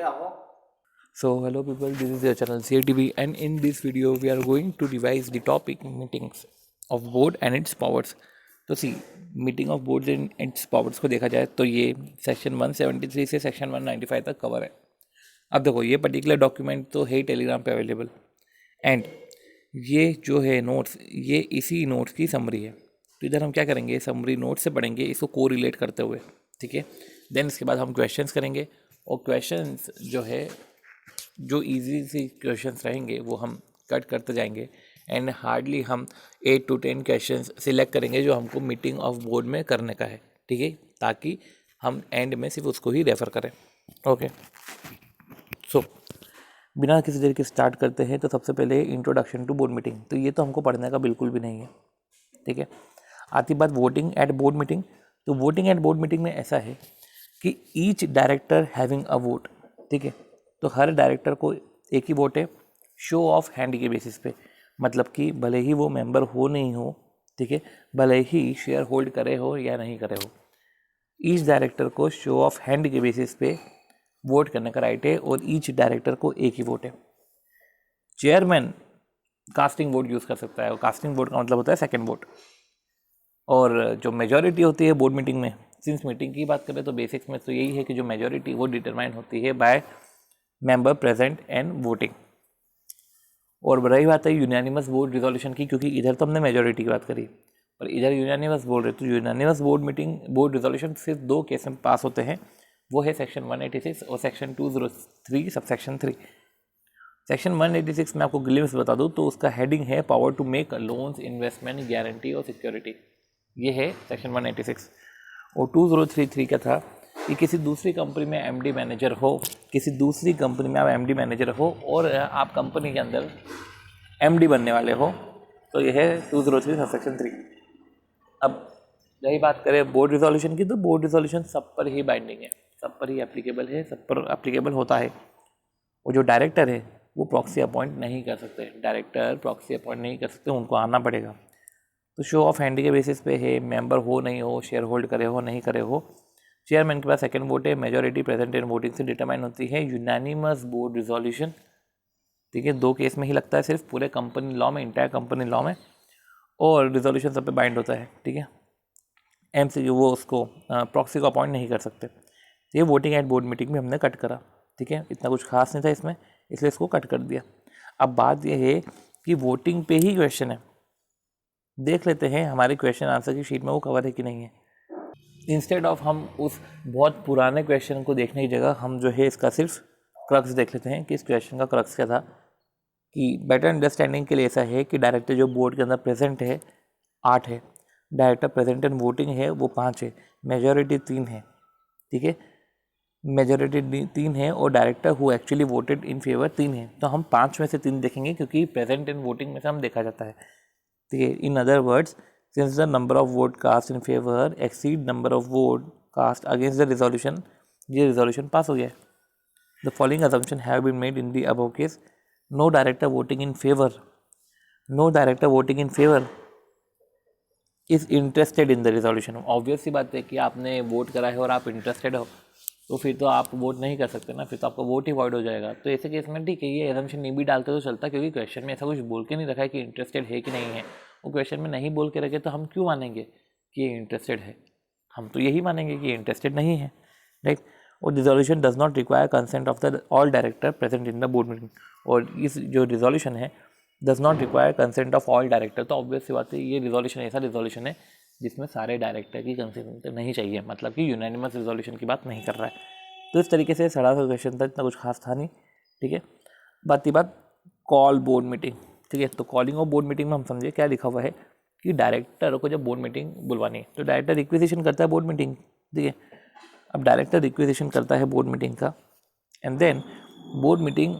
So hello people, this is your channel CATV and in this video we are going to revise the topic meetings of board and its powers. तो सी meeting of board and its powers को देखा जाए तो ये section 173 से section 195 तक cover है. अब देखो ये पर्टिकुलर डॉक्यूमेंट तो है टेलीग्राम पे अवेलेबल एंड ये जो है नोट्स ये इसी नोट्स की समरी है. तो इधर हम क्या करेंगे, समरी नोट से पढ़ेंगे इसको को रिलेट करते हुए, ठीक है. देन इसके बाद हम क्वेश्चंस करेंगे और क्वेश्चंस जो है जो इजी सी क्वेश्चंस रहेंगे वो हम कट करते जाएंगे एंड हार्डली हम 8 to 10 क्वेश्चंस सिलेक्ट करेंगे जो हमको मीटिंग ऑफ बोर्ड में करने का है, ठीक है, ताकि हम एंड में सिर्फ उसको ही रेफ़र करें. ओके, सो बिना किसी देर के स्टार्ट करते हैं. तो सबसे पहले इंट्रोडक्शन टू बोर्ड मीटिंग, तो ये तो हमको पढ़ने का बिल्कुल भी नहीं है, ठीक है. आती बात वोटिंग एट बोर्ड मीटिंग. तो वोटिंग एट बोर्ड मीटिंग में ऐसा है कि each director having a vote, ठीक है. तो हर डायरेक्टर को एक ही वोट है शो ऑफ हैंड के बेसिस पे, मतलब कि भले ही वो मेंबर हो नहीं हो, ठीक है, भले ही शेयर होल्ड करे हो या नहीं करे हो, ईच डायरेक्टर को शो ऑफ हैंड के बेसिस पे वोट करने का राइट है और ईच डायरेक्टर को एक ही वोट है. चेयरमैन कास्टिंग वोट यूज़ कर सकता है और कास्टिंग वोट का मतलब होता है सेकेंड वोट. और जो मेजॉरिटी होती है बोर्ड मीटिंग में, सिंस मीटिंग की बात करें तो बेसिक्स में तो यही है कि जो मेजॉरिटी वो डिटरमाइन होती है by member present and voting. और रही बात है यूनानिमस बोर्ड रिजोल्यूशन की, क्योंकि इधर तो हमने मेजॉरिटी की बात करी और इधर यूनानिमस बोल रहे, तो unanimous board meeting board resolution सिर्फ 2 केस में पास होते हैं, वो है सेक्शन 186 और सेक्शन 203 सबसेक्शन 3. सेक्शन 186 में आपको ग्लिम्स बता दूँ तो उसका हेडिंग है power to make loans, investment, guarantee और सिक्योरिटी. ये है सेक्शन 186. और 2033 का था कि किसी दूसरी कंपनी में एमडी मैनेजर हो, किसी दूसरी कंपनी में आप एमडी मैनेजर हो और आप कंपनी के अंदर एमडी बनने वाले हो, तो यह है 203 सबसेक्शन 3. अब यही बात करें बोर्ड रिजोल्यूशन की, तो बोर्ड रिजोल्यूशन सब पर ही बाइंडिंग है, सब पर ही एप्लीकेबल है, सब पर एप्लीकेबल होता है. और जो डायरेक्टर है वो प्रॉक्सी अपॉइंट नहीं कर सकते, डायरेक्टर प्रॉक्सी अपॉइंट नहीं कर सकते, उनको आना पड़ेगा. तो शो ऑफ हैंड के बेसिस पे है, मेंबर हो नहीं हो, शेयर होल्ड करे हो नहीं करे हो. चेयरमैन के पास सेकंड वोट है, मेजॉरिटी प्रेजेंट एंड वोटिंग से डिटरमाइन होती है. यूनानिमस बोर्ड रिजोल्यूशन, ठीक है, 2 केस में ही लगता है सिर्फ पूरे कंपनी लॉ में, इंटायर कंपनी लॉ में, और रिजोल्यूशन सब पे बाइंड होता है, ठीक है. एमसी वो उसको प्रॉक्सी को अपॉइंट नहीं कर सकते. तो ये वोटिंग एट बोर्ड मीटिंग में हमने कट करा, ठीक है, इतना कुछ खास नहीं था इसमें, इसलिए इसको कट कर दिया. अब बात यह है कि वोटिंग पे ही क्वेश्चन है, देख लेते हैं हमारे क्वेश्चन आंसर की शीट में वो कवर है कि नहीं है. इंस्टेड ऑफ हम उस बहुत पुराने क्वेश्चन को देखने की जगह हम जो है इसका सिर्फ क्रक्स देख लेते हैं कि इस क्वेश्चन का क्रक्स क्या था. कि बेटर अंडरस्टैंडिंग के लिए ऐसा है कि डायरेक्टर जो बोर्ड के अंदर प्रेजेंट है 8 है, डायरेक्टर प्रेजेंट एंड वोटिंग है वो 5 है, मेजॉरिटी 3 है, ठीक है, मेजॉरिटी 3 है और director who actually voted in favour 3 है. तो हम 5 में से 3 देखेंगे क्योंकि प्रेजेंट एंड वोटिंग में से हम देखा जाता है, ठीक है. In other words, since the number of vote cast in favor exceed number of vote cast against the resolution, ये resolution पास हो गया है. The following assumption have been made in the above case. No director voting in favor, no director voting in favor is interested in the resolution. Obvious सी बात है कि आपने vote करा है और आप इंटरेस्टेड हो, तो फिर तो आप वोट नहीं कर सकते ना, फिर तो आपका वोट ही वॉइड हो जाएगा. तो ऐसे केस में ठीक है, ये एजम्पशन नहीं भी डालते तो चलता, क्योंकि क्वेश्चन में ऐसा कुछ बोल के नहीं रखा है कि इंटरेस्टेड है कि नहीं है. वो क्वेश्चन में नहीं बोल के रखे तो हम क्यों मानेंगे कि ये इंटरेस्टेड है, हम तो यही मानेंगे कि ये इंटरेस्टेड नहीं है, राइट. और resolution does not require consent of the all director present in the board meeting. और इस जो रिजोल्यूशन है does not require consent of all director, तो ऑब्वियस सी बात है ये रिजोल्यूशन ऐसा रिजोल्यूशन है जिसमें सारे डायरेक्टर की कंसेंट नहीं चाहिए, मतलब कि यूनानिमस रिजोल्यूशन की बात नहीं कर रहा है. तो इस तरीके से सड़ा सा क्वेश्चन था, इतना कुछ खास था नहीं, ठीक है. बात कॉल बोर्ड मीटिंग, ठीक है. तो कॉलिंग ऑफ बोर्ड मीटिंग में हम समझे क्या लिखा हुआ है कि डायरेक्टर को जब बोर्ड मीटिंग बुलवानी है तो डायरेक्टर रिक्वेजिशन करता है बोर्ड मीटिंग, ठीक है. अब डायरेक्टर रिक्वेजिशन करता है बोर्ड मीटिंग का एंड देन बोर्ड मीटिंग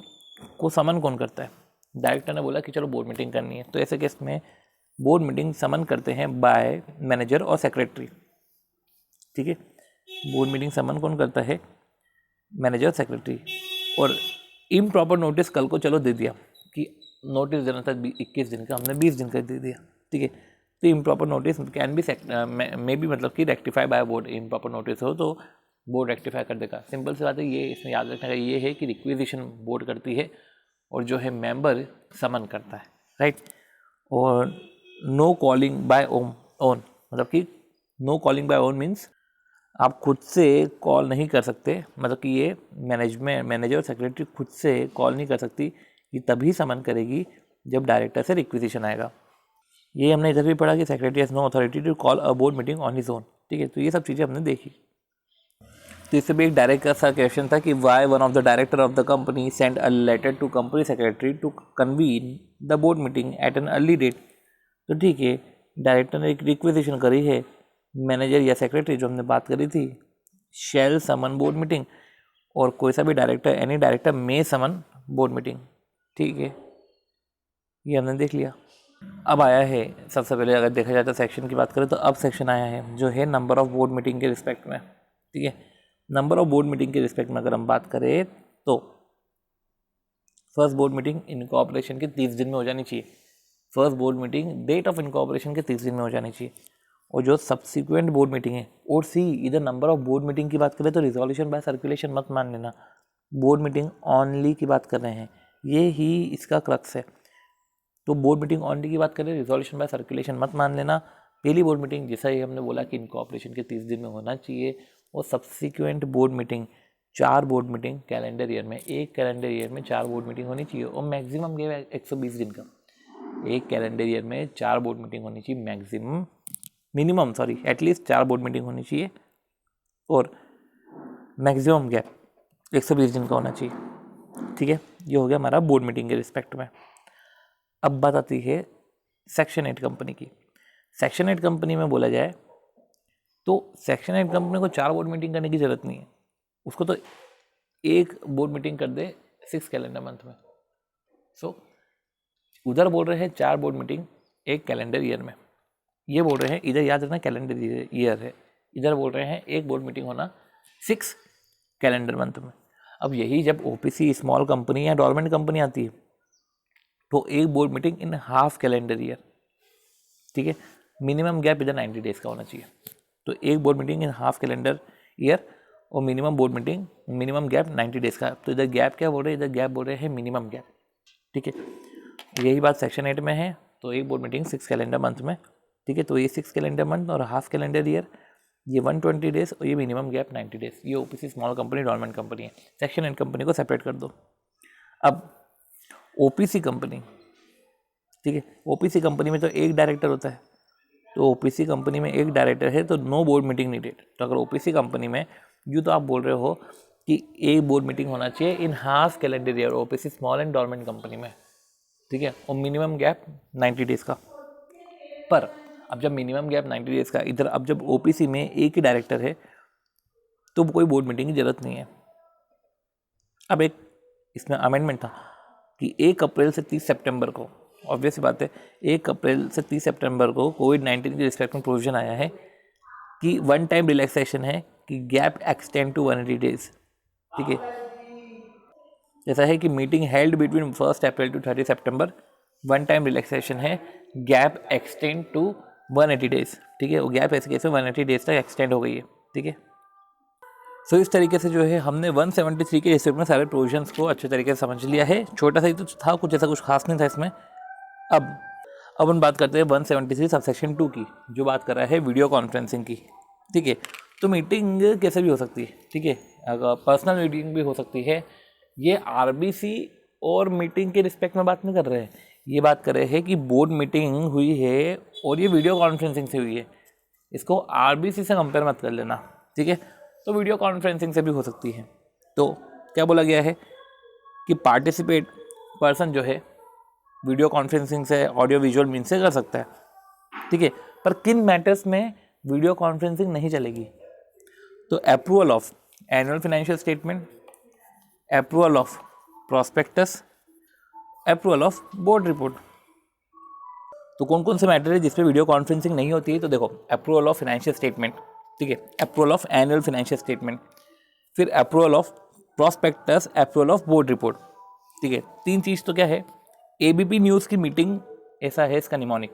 को समन कौन करता है, डायरेक्टर ने बोला कि चलो बोर्ड मीटिंग करनी है, तो ऐसे केस में बोर्ड मीटिंग समन करते हैं बाय मैनेजर और सेक्रेटरी, ठीक है. बोर्ड मीटिंग समन कौन करता है, मैनेजर सेक्रेटरी. और इम्प्रॉपर नोटिस कल को चलो दे दिया कि नोटिस देना था 21 दिन का, हमने 20 दिन का दे दिया, ठीक है. तो improper notice can be may be मतलब कि rectify by board. Improper notice हो तो बोर्ड रेक्टिफाई कर देगा। सिंपल सी बात है, ये इसमें याद रखने का ये है कि रिक्विजिशन बोर्ड करती है और जो है मेंबर समन करता है, राइट। और नो कॉलिंग बाय ओन, मतलब कि no calling by own means आप खुद से कॉल नहीं कर सकते, मतलब कि ये मैनेजर और सेक्रेटरी खुद से कॉल नहीं कर सकती, ये तभी समन करेगी जब डायरेक्टर से रिक्विजिशन आएगा। ये हमने इधर भी पढ़ा कि secretary has no authority to call a board meeting on his own, ठीक है। तो ये सब चीज़ें हमने देखी। तो इससे भी एक डायरेक्ट सा क्वेश्चन था कि why one of the director of the company send a letter to company secretary to convene the board meeting at an early date. तो ठीक है, डायरेक्टर ने एक रिक्वेजिशन करी है, मैनेजर या सेक्रेटरी जो हमने बात करी थी शैल समन बोर्ड मीटिंग, और कोई सा भी डायरेक्टर, एनी डायरेक्टर मे समन बोर्ड मीटिंग, ठीक है। ये हमने देख लिया। अब आया है सबसे पहले, अगर देखा जाए तो सेक्शन की बात करें तो अब सेक्शन आया है जो है नंबर ऑफ बोर्ड मीटिंग के रिस्पेक्ट में, ठीक है। नंबर ऑफ बोर्ड मीटिंग के रिस्पेक्ट में अगर हम बात करें तो फर्स्ट बोर्ड मीटिंग इनकॉर्पोरेशन के 30 दिन में हो जानी चाहिए। First board meeting date of incorporation के 30 दिन में हो जानी चाहिए। और जो सब्सिक्वेंट बोर्ड मीटिंग है, और सी इधर नंबर ऑफ बोर्ड मीटिंग की बात करें तो रिजोल्यूशन बाय सर्कुलेशन मत मान लेना, बोर्ड मीटिंग ऑनली की बात कर रहे हैं, ये ही इसका क्रक्स है। तो बोर्ड मीटिंग ऑनली की बात करें, रिजोल्यूशन बाय सर्कुलेशन मत मान लेना। पहली बोर्ड मीटिंग जैसा ही हमने बोला कि इनकॉर्पोरेशन के 30 दिन में होना चाहिए, और subsequent board meeting 4 board meeting calendar year में, एक कैलेंडर ईयर में 4 बोर्ड मीटिंग होनी चाहिए, और मैक्सिमम ये 120 दिन का, एक कैलेंडर ईयर में 4 बोर्ड मीटिंग होनी चाहिए maximum, minimum sorry at least 4 board meeting होनी चाहिए, और मैक्सिमम गैप 120 दिन का होना चाहिए, ठीक है। ये हो गया हमारा बोर्ड मीटिंग के रिस्पेक्ट में। अब बात आती है सेक्शन 8 कंपनी की। सेक्शन 8 कंपनी में बोला जाए तो सेक्शन 8 कंपनी को 4 बोर्ड मीटिंग करने की ज़रूरत नहीं है, उसको तो एक बोर्ड मीटिंग कर दे 6 कैलेंडर मंथ में। सो उधर बोल रहे हैं 4 बोर्ड मीटिंग एक कैलेंडर ईयर में, ये बोल रहे हैं, इधर याद रखना कैलेंडर ईयर है, इधर बोल रहे हैं एक बोर्ड मीटिंग होना 6 कैलेंडर मंथ में। अब यही जब ओपीसी स्मॉल कंपनी या डोरमेंट कंपनी आती है तो एक board meeting in half calendar year, ठीक है। मिनिमम गैप इधर 90 डेज का होना चाहिए, तो एक board meeting in half calendar year और minimum board meeting, minimum gap 90 days का। तो इधर गैप क्या बोल रहे हैं, इधर गैप बोल रहे हैं मिनिमम गैप, ठीक है। यही बात सेक्शन 8 में है, तो एक बोर्ड मीटिंग 6 कैलेंडर मंथ में, ठीक है। तो ये 6 कैलेंडर मंथ और हाफ कैलेंडर ईयर, ये 120 डेज और ये मिनिमम गैप 90 डेज। ये OPC small company dormant company है। सेक्शन 8 कंपनी को सेपरेट कर दो। अब ओपीसी कंपनी, ठीक है, ओपीसी कंपनी में तो एक डायरेक्टर होता है, तो ओपीसी कंपनी में एक डायरेक्टर है तो नो बोर्ड मीटिंग नीडेड। तो अगर ओपीसी कंपनी में यूँ तो आप बोल रहे हो कि एक बोर्ड मीटिंग होना चाहिए in half calendar year OPC small and dormant company में, ठीक है, और मिनिमम गैप 90 डेज का। पर अब जब मिनिमम गैप 90 डेज का इधर, अब जब ओपीसी में एक ही डायरेक्टर है तो कोई बोर्ड मीटिंग की जरूरत नहीं है। अब एक इसमें अमेंडमेंट था कि 1 अप्रैल से 30 सितंबर को, ऑब्वियस बात है 1 अप्रैल से 30 सितंबर को कोविड-19 के रिस्पेक्ट में प्रोविजन आया है कि वन टाइम रिलैक्सेशन है कि गैप एक्सटेंड टू 180 डेज, ठीक है। जैसा है कि meeting held between 1 April to 30 September, one time relaxation है, गैप एक्सटेंड टू 180 डेज, ठीक है। वो गैप ऐसे केस में 180 डेज तक एक्सटेंड हो गई है, ठीक है। सो इस तरीके से जो है हमने 173 के रिस्पेक्ट में सारे प्रोविजंस को अच्छे तरीके से समझ लिया है। छोटा सा ही तो था, कुछ ऐसा कुछ खास नहीं था इसमें। अब हम बात करते हैं 173 सबसेक्शन 2 की, जो बात कर रहा है वीडियो कॉन्फ्रेंसिंग की, ठीक है। तो मीटिंग कैसे भी हो सकती है, ठीक है, अगर पर्सनल मीटिंग भी हो सकती है। ये आरबीसी और मीटिंग के रिस्पेक्ट में बात नहीं कर रहे हैं, ये बात कर रहे हैं कि बोर्ड मीटिंग हुई है और ये वीडियो कॉन्फ्रेंसिंग से हुई है, इसको आरबीसी से कंपेयर मत कर लेना, ठीक है। तो वीडियो कॉन्फ्रेंसिंग से भी हो सकती है। तो क्या बोला गया है कि पार्टिसिपेट पर्सन जो है वीडियो कॉन्फ्रेंसिंग से ऑडियो विजुअल मीन से कर सकता है, ठीक है। पर किन मैटर्स में वीडियो कॉन्फ्रेंसिंग नहीं चलेगी, तो approval of annual financial statement, approval of prospectus, approval of board report. तो कौन कौन से मैटर है जिसपे वीडियो कॉन्फ्रेंसिंग नहीं होती है, तो देखो अप्रूवल ऑफ फाइनेंशियल स्टेटमेंट, ठीक है, approval of annual financial statement, फिर approval of prospectus, approval of board report, ठीक है। 3 चीज़ तो क्या है, एबीपी न्यूज़ की मीटिंग ऐसा है इसका निमोनिक।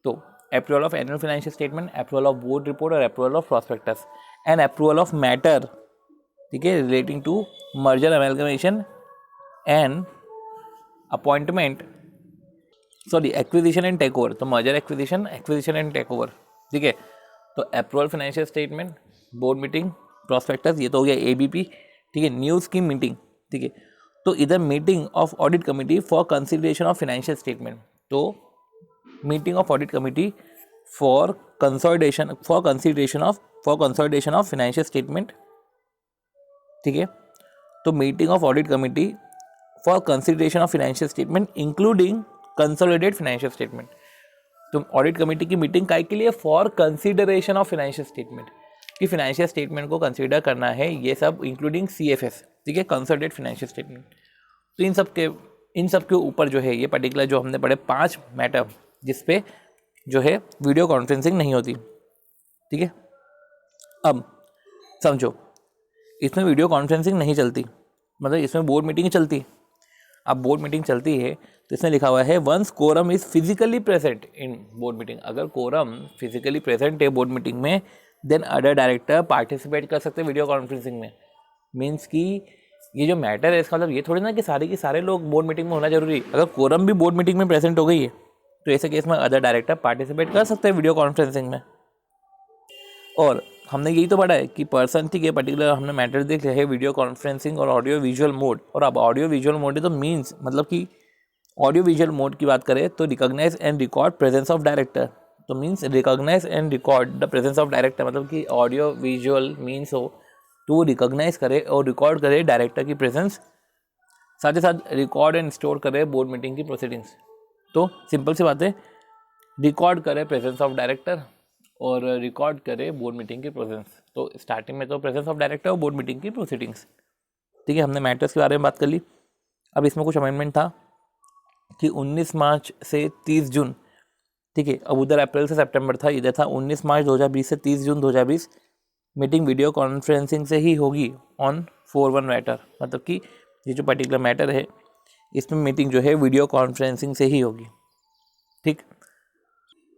तो approval of annual financial statement, approval of board report और approval of prospectus. And approval of matter, ठीक है, relating to merger amalgamation and appointment, sorry acquisition and take over, तो merger acquisition and take over, ठीक है। तो approval financial statement, board meeting, prospectus, ये तो हो गया एबीपी, ठीक है। न्यू स्कीम मीटिंग, ठीक है। तो इधर meeting of audit committee for consideration of financial statement, तो meeting of audit committee for consolidation of financial statement, ठीक है। तो meeting of audit committee for consideration of financial statement including consolidated financial statement, तो audit committee की meeting काय के लिए, for consideration of financial statement, कि फाइनेंशियल स्टेटमेंट को कंसीडर करना है, ये सब इंक्लूडिंग सीएफएस, ठीक है, कंसोलिडेटेड फाइनेंशियल स्टेटमेंट। तो इन सब के ऊपर जो है ये पर्टिकुलर जो हमने पढ़े 5 मैटर जिसपे जो है वीडियो कॉन्फ्रेंसिंग नहीं होती, ठीक है। अब समझो, इसमें वीडियो कॉन्फ्रेंसिंग नहीं चलती, मतलब इसमें बोर्ड मीटिंग चलती। अब बोर्ड मीटिंग चलती है तो इसमें लिखा हुआ है once quorum is physically present in board meeting, अगर कोरम फिजिकली प्रेजेंट है बोर्ड मीटिंग में, देन अदर डायरेक्टर पार्टिसिपेट कर सकते हैं वीडियो कॉन्फ्रेंसिंग में। मीन्स कि ये जो मैटर है इसका मतलब ये थोड़ी ना कि सारे के सारे लोग बोर्ड मीटिंग में होना जरूरी, अगर कोरम भी बोर्ड मीटिंग में प्रेजेंट हो गई है तो ऐसे केस में अदर डायरेक्टर पार्टिसिपेट कर सकते हैं वीडियो कॉन्फ्रेंसिंग में। और हमने यही तो पढ़ा है कि पर्सन, ठीक है, पर्टिकुलर हमने मैटर देख लिया है वीडियो कॉन्फ्रेंसिंग और ऑडियो विजुअल मोड। और अब ऑडियो विजुअल मोड है तो मीन्स मतलब कि ऑडियो विजुअल मोड की बात करें तो recognise and record presence of director, तो means recognise and record the presence of director, मतलब कि ऑडियो विजुअल मीन्स हो तो वो रिकॉग्नाइज करे और रिकॉर्ड करे डायरेक्टर की प्रेजेंस, साथ ही साथ रिकॉर्ड एंड स्टोर करे बोर्ड मीटिंग की प्रोसीडिंग्स। तो सिंपल सी बात है, रिकॉर्ड करे प्रेजेंस ऑफ डायरेक्टर और रिकॉर्ड करे बोर्ड मीटिंग की प्रेजेंस। तो स्टार्टिंग में तो प्रेजेंस ऑफ डायरेक्टर और बोर्ड मीटिंग की प्रोसीडिंग्स, ठीक है। हमने मैटर्स के बारे में बात कर ली। अब इसमें कुछ अमेंडमेंट था कि 19 मार्च से 30 जून, ठीक है। अब उधर अप्रैल से सितंबर था, इधर था 19 मार्च 2020 से 30 जून 2020 मीटिंग वीडियो कॉन्फ्रेंसिंग से ही होगी ऑन 4-1 मैटर, मतलब कि ये जो पर्टिकुलर मैटर है इसमें मीटिंग जो है वीडियो कॉन्फ्रेंसिंग से ही होगी, ठीक।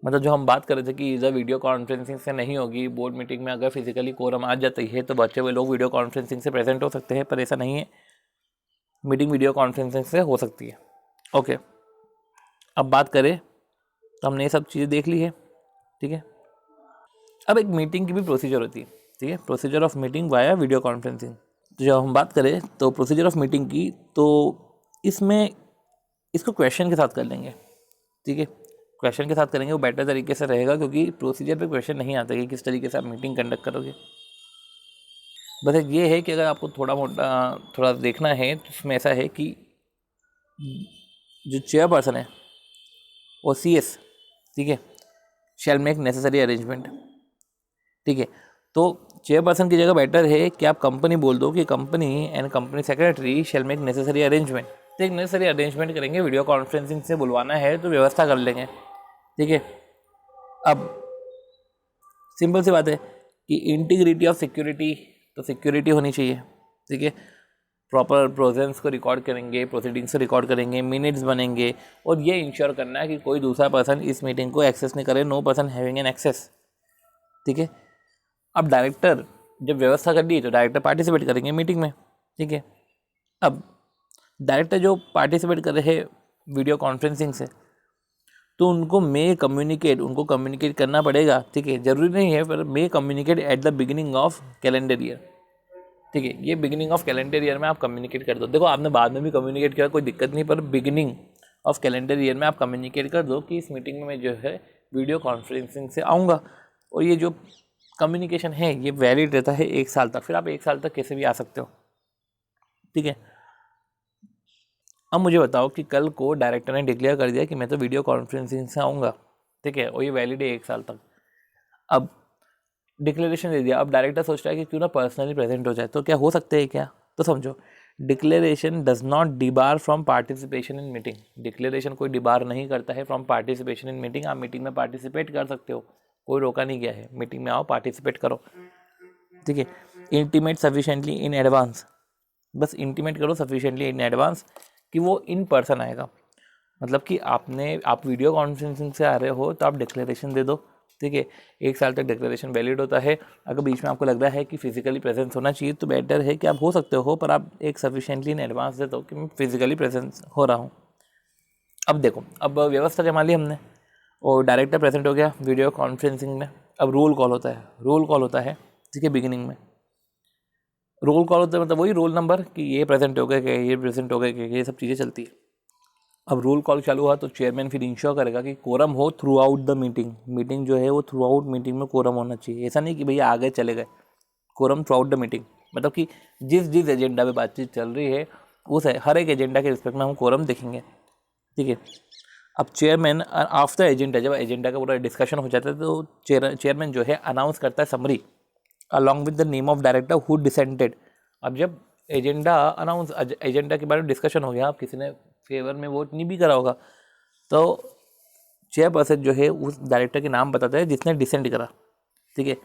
मतलब जो हम बात कर रहे थे कि इधर वीडियो कॉन्फ्रेंसिंग से नहीं होगी, बोर्ड मीटिंग में अगर फिजिकली कोरम आ जाती है तो बच्चे हुए लोग वीडियो कॉन्फ्रेंसिंग से प्रेजेंट हो सकते हैं, पर ऐसा नहीं है, मीटिंग वीडियो कॉन्फ्रेंसिंग से हो सकती है। ओके, अब बात करें तो हमने ये सब चीज़ें देख ली है, ठीक है। अब एक मीटिंग की भी प्रोसीजर होती है, ठीक है, procedure of meeting via video conferencing. तो जब हम बात करें तो प्रोसीजर ऑफ मीटिंग की, तो इसमें इसको क्वेश्चन के साथ कर लेंगे, ठीक है, क्वेश्चन के साथ करेंगे वो बेटर तरीके से रहेगा, क्योंकि प्रोसीजर पे क्वेश्चन नहीं आता कि किस तरीके से आप मीटिंग कंडक्ट करोगे। बस एक ये है कि अगर आपको थोड़ा देखना है तो इसमें ऐसा है कि जो चेयरपर्सन है वो CS, ठीक है, शैल मेक नेसेसरी अरेंजमेंट, ठीक है। तो चेयरपर्सन की जगह बेटर है कि आप कंपनी बोल दो कि company and company secretary shell make necessary arrangement, तो एक नेसेसरी अरेंजमेंट करेंगे, वीडियो कॉन्फ्रेंसिंग से बुलवाना है तो व्यवस्था कर लेंगे, ठीक है। अब सिंपल सी बात है कि इंटीग्रिटी ऑफ सिक्योरिटी, तो सिक्योरिटी होनी चाहिए, ठीक है। प्रॉपर प्रोसेस को रिकॉर्ड करेंगे, प्रोसीडिंग्स को रिकॉर्ड करेंगे, मिनट्स बनेंगे, और ये इंश्योर करना है कि कोई दूसरा पर्सन इस मीटिंग को एक्सेस नहीं करे, no person having an access, ठीक है। अब डायरेक्टर जब व्यवस्था कर दी तो डायरेक्टर पार्टिसिपेट करेंगे मीटिंग में, ठीक है। अब डायरेक्टर जो पार्टिसिपेट कर रहे हैं वीडियो कॉन्फ्रेंसिंग से, तो उनको उनको कम्युनिकेट करना पड़ेगा, ठीक है, ज़रूरी नहीं है पर may communicate at the beginning of calendar year, ठीक है। ये बिगिनिंग ऑफ कैलेंडर ईयर में आप कम्युनिकेट कर दो, देखो आपने बाद में भी कम्युनिकेट किया कोई दिक्कत नहीं, पर बिगिनिंग ऑफ कैलेंडर ईयर में आप कम्युनिकेट कर दो कि इस मीटिंग में मैं जो है वीडियो कॉन्फ्रेंसिंग से आऊँगा। और ये जो कम्युनिकेशन है ये वैलिड रहता है 1 साल तक, फिर आप 1 साल तक कैसे भी आ सकते हो, ठीक है। अब मुझे बताओ कि कल को डायरेक्टर ने डिक्लेयर कर दिया कि मैं तो वीडियो कॉन्फ्रेंसिंग से आऊँगा, ठीक है, और ये वैलिड है 1 साल तक। अब डिक्लेरेशन दे दिया, अब डायरेक्टर सोच रहा है कि क्यों ना पर्सनली प्रेजेंट हो जाए, तो क्या हो सकते हैं क्या, तो समझो declaration does not debar from participation in meeting, declaration कोई डिबार नहीं करता है फ्रॉम पार्टिसिपेशन इन मीटिंग। आप मीटिंग में पार्टिसिपेट कर सकते हो, कोई रोका नहीं गया है, मीटिंग में आओ पार्टिसिपेट करो, ठीक है। इंटीमेट सफिशेंटली इन एडवांस, बस इंटीमेट करो सफिशेंटली इन एडवांस कि वो इन पर्सन आएगा, मतलब कि आप वीडियो कॉन्फ्रेंसिंग से आ रहे हो तो आप डिक्लेरेशन दे दो ठीक है। 1 साल तक डिक्लेरेशन वैलिड होता है। अगर बीच में आपको लग रहा है कि फिजिकली प्रेजेंस होना चाहिए तो बेटर है कि आप हो सकते हो, पर आप एक सफिशिएंटली इन एडवांस दे दो कि मैं फिजिकली प्रेजेंस हो रहा हूँ। अब देखो, अब व्यवस्था जमा ली हमने और डायरेक्टर प्रेजेंट हो गया वीडियो कॉन्फ्रेंसिंग में। अब रोल कॉल होता है, रोल कॉल होता है, ठीक है। बिगिनिंग में रोल कॉल होता है, मतलब वही रोल नंबर कि ये प्रेजेंट हो गए क्या, ये प्रेजेंट हो गए क्या, ये सब चीज़ें चलती है। अब रोल कॉल चालू हुआ तो चेयरमैन फिर इंश्योर करेगा कि कोरम हो through out the meeting. Meeting जो है वो थ्रू आउट मीटिंग में कोरम होना चाहिए। ऐसा नहीं कि भैया आ गए चले गए, quorum throughout the meeting, मतलब कि जिस जिस एजेंडा पे बातचीत चल रही है उस हर एक एजेंडा के रिस्पेक्ट में हम कोरम देखेंगे, ठीक है। अब चेयरमैन आफ्टर एजेंडा, जब एजेंडा का पूरा डिस्कशन हो जाता है तो चेयरमैन जो है अनाउंस करता है summary along with the name of director who dissented. अब जब एजेंडा के बारे में डिस्कशन हो गया, आप किसी ने फेवर में वोट नहीं भी करा होगा, तो चेयरपर्सन जो है उस डायरेक्टर के नाम बताता है जिसने डिसेंट करा, ठीक है।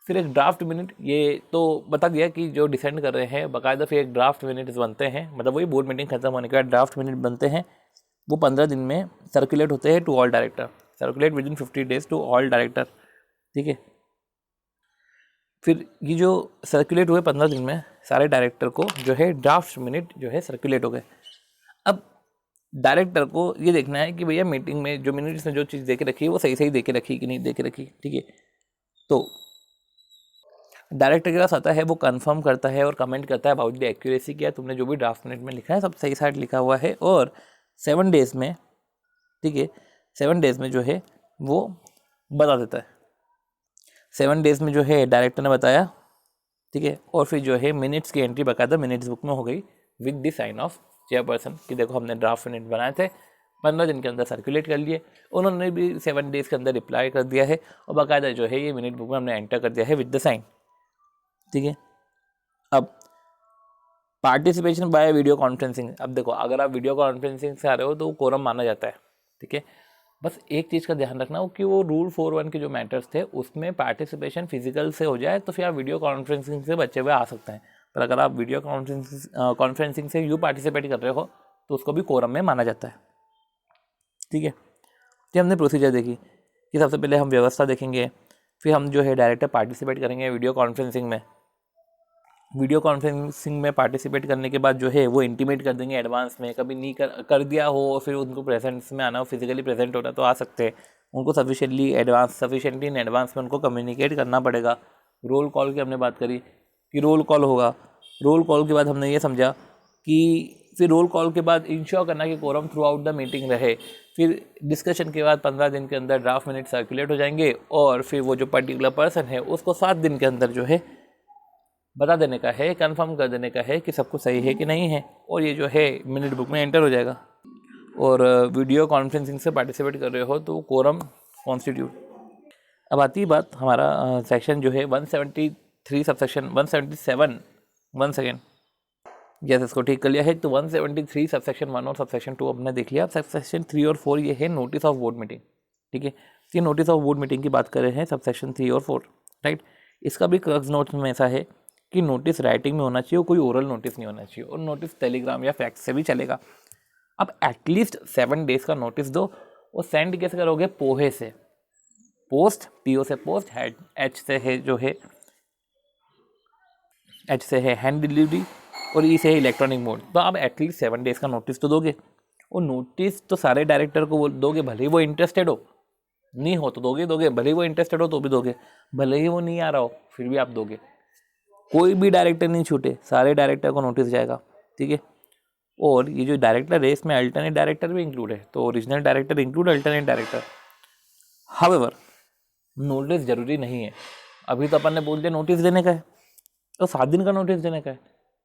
फिर एक ड्राफ्ट मिनट, ये तो बता दिया कि जो डिसेंट कर रहे हैं बाकायदा फिर एक ड्राफ्ट मिनट्स बनते हैं, मतलब वही बोर्ड मीटिंग खत्म होने के बाद ड्राफ्ट मिनट बनते हैं। वो 15 दिन में सर्कुलेट होते हैं to all director, circulate within 50 days to all director, ठीक है। फिर ये जो सर्कुलेट हुए 15 दिन में सारे डायरेक्टर को जो है ड्राफ्ट मिनट जो है सर्कुलेट हो गए। अब डायरेक्टर को ये देखना है कि भैया मीटिंग में जो मिनट्स में जो चीज़ दे के रखी है वो सही सही दे के रखी कि नहीं दे के रखी, ठीक है। तो डायरेक्टर के पास आता है, वो कंफर्म करता है और कमेंट करता है अबाउट द एक्यूरेसी, क्या तुमने जो भी ड्राफ्ट मिनट में लिखा है सब सही साइड लिखा हुआ है। और 7 डेज में, ठीक है, 7 डेज में जो है वो बता देता है। 7 डेज में जो है डायरेक्टर ने बताया, ठीक है। और फिर जो है मिनट्स की एंट्री बकायदा मिनट्स बुक में हो गई with the sign of chairperson कि देखो हमने ड्राफ्ट मिनट बनाए थे, 15 दिन के अंदर सर्कुलेट कर लिए, उन्होंने भी 7 डेज के अंदर रिप्लाई कर दिया है और बाकायदा जो है ये मिनट बुक में हमने एंटर कर दिया है विद द साइन, ठीक है। अब पार्टिसिपेशन बाय वीडियो कॉन्फ्रेंसिंग, अब देखो अगर आप वीडियो कॉन्फ्रेंसिंग से आ रहे हो तो कोरम माना जाता है, ठीक है। बस एक चीज़ का ध्यान रखना हो कि वो रूल 4.1 के जो मैटर्स थे उसमें पार्टिसिपेशन फिजिकल से हो जाए तो फिर आप वीडियो कॉन्फ्रेंसिंग से बचे हुए आ सकते हैं। पर अगर आप वीडियो कॉन्फ्रेंसिंग से यू पार्टिसिपेट कर रहे हो तो उसको भी कोरम में माना जाता है, ठीक है। तो हमने प्रोसीजर देखी कि सबसे पहले हम व्यवस्था देखेंगे, फिर हम जो है डायरेक्टर पार्टिसिपेट करेंगे वीडियो कॉन्फ्रेंसिंग में। वीडियो कॉन्फ्रेंसिंग में पार्टिसिपेट करने के बाद जो है वो इंटीमेट कर देंगे एडवांस में, कभी नहीं कर दिया हो फिर उनको प्रेजेंस में आना हो, फिजिकली प्रेजेंट होना तो आ सकते हैं, उनको सफिशिएंटली इन एडवांस में उनको कम्युनिकेट करना पड़ेगा। रोल कॉल की हमने बात करी कि रोल कॉल होगा, रोल कॉल के बाद हमने ये समझा कि फिर रोल कॉल के बाद इंश्योर करना कि quorum throughout the meeting रहे। फिर डिस्कशन के बाद 15 दिन के अंदर ड्राफ्ट मिनट सर्कुलेट हो जाएंगे और फिर वो जो पर्टिकुलर पर्सन है उसको 7 दिन के अंदर जो है बता देने का है, कंफर्म कर देने का है कि सब कुछ सही है कि नहीं है, और ये जो है मिनट बुक में एंटर हो जाएगा। और वीडियो कॉन्फ्रेंसिंग से पार्टिसिपेट कर रहे हो तो कोरम कॉन्स्टिट्यूट। अब आती है बात हमारा सेक्शन जो है 173 सबसेक्शन 177, 1 सेकेंड, जैसे इसको ठीक कर लिया है तो 173 सबसेक्शन 1 और सबसेक्शन 2 हमने देख लिया। अब सबसेक्शन 3 और 4 ये है नोटिस ऑफ बोर्ड मीटिंग, ठीक है। ये नोटिस ऑफ बोर्ड मीटिंग की बात कर रहे हैं सबसेक्शन 3 और 4, राइट। इसका भी क्रक्स नोट्स में ऐसा है कि नोटिस राइटिंग में होना चाहिए, कोई ओरल नोटिस नहीं होना चाहिए, और नोटिस टेलीग्राम या फैक्स से भी चलेगा। अब एटलीस्ट 7 डेज का नोटिस दो, और सेंड कैसे करोगे? पोहे से, पोस्ट, पीओ से पोस्ट, एच से है जो है एच से है हैंड डिलीवरी, और ई से है इलेक्ट्रॉनिक मोड। तो आप एटलीस्ट 7 डेज का नोटिस तो दोगे, और नोटिस तो सारे डायरेक्टर को दोगे, भले ही वो इंटरेस्टेड हो, नहीं हो तो दोगे, भले ही वो इंटरेस्टेड हो तो भी दोगे, भले ही वो नहीं आ रहा हो फिर भी आप दोगे। कोई भी डायरेक्टर नहीं छूटे, सारे डायरेक्टर को नोटिस जाएगा, ठीक है। और ये जो डायरेक्टर है इसमें अल्टरनेट डायरेक्टर भी इंक्लूड है, तो original director include alternate director. However notice जरूरी नहीं है। अभी तो अपन ने बोल दिया नोटिस देने का है, तो 7 दिन का नोटिस देने का है,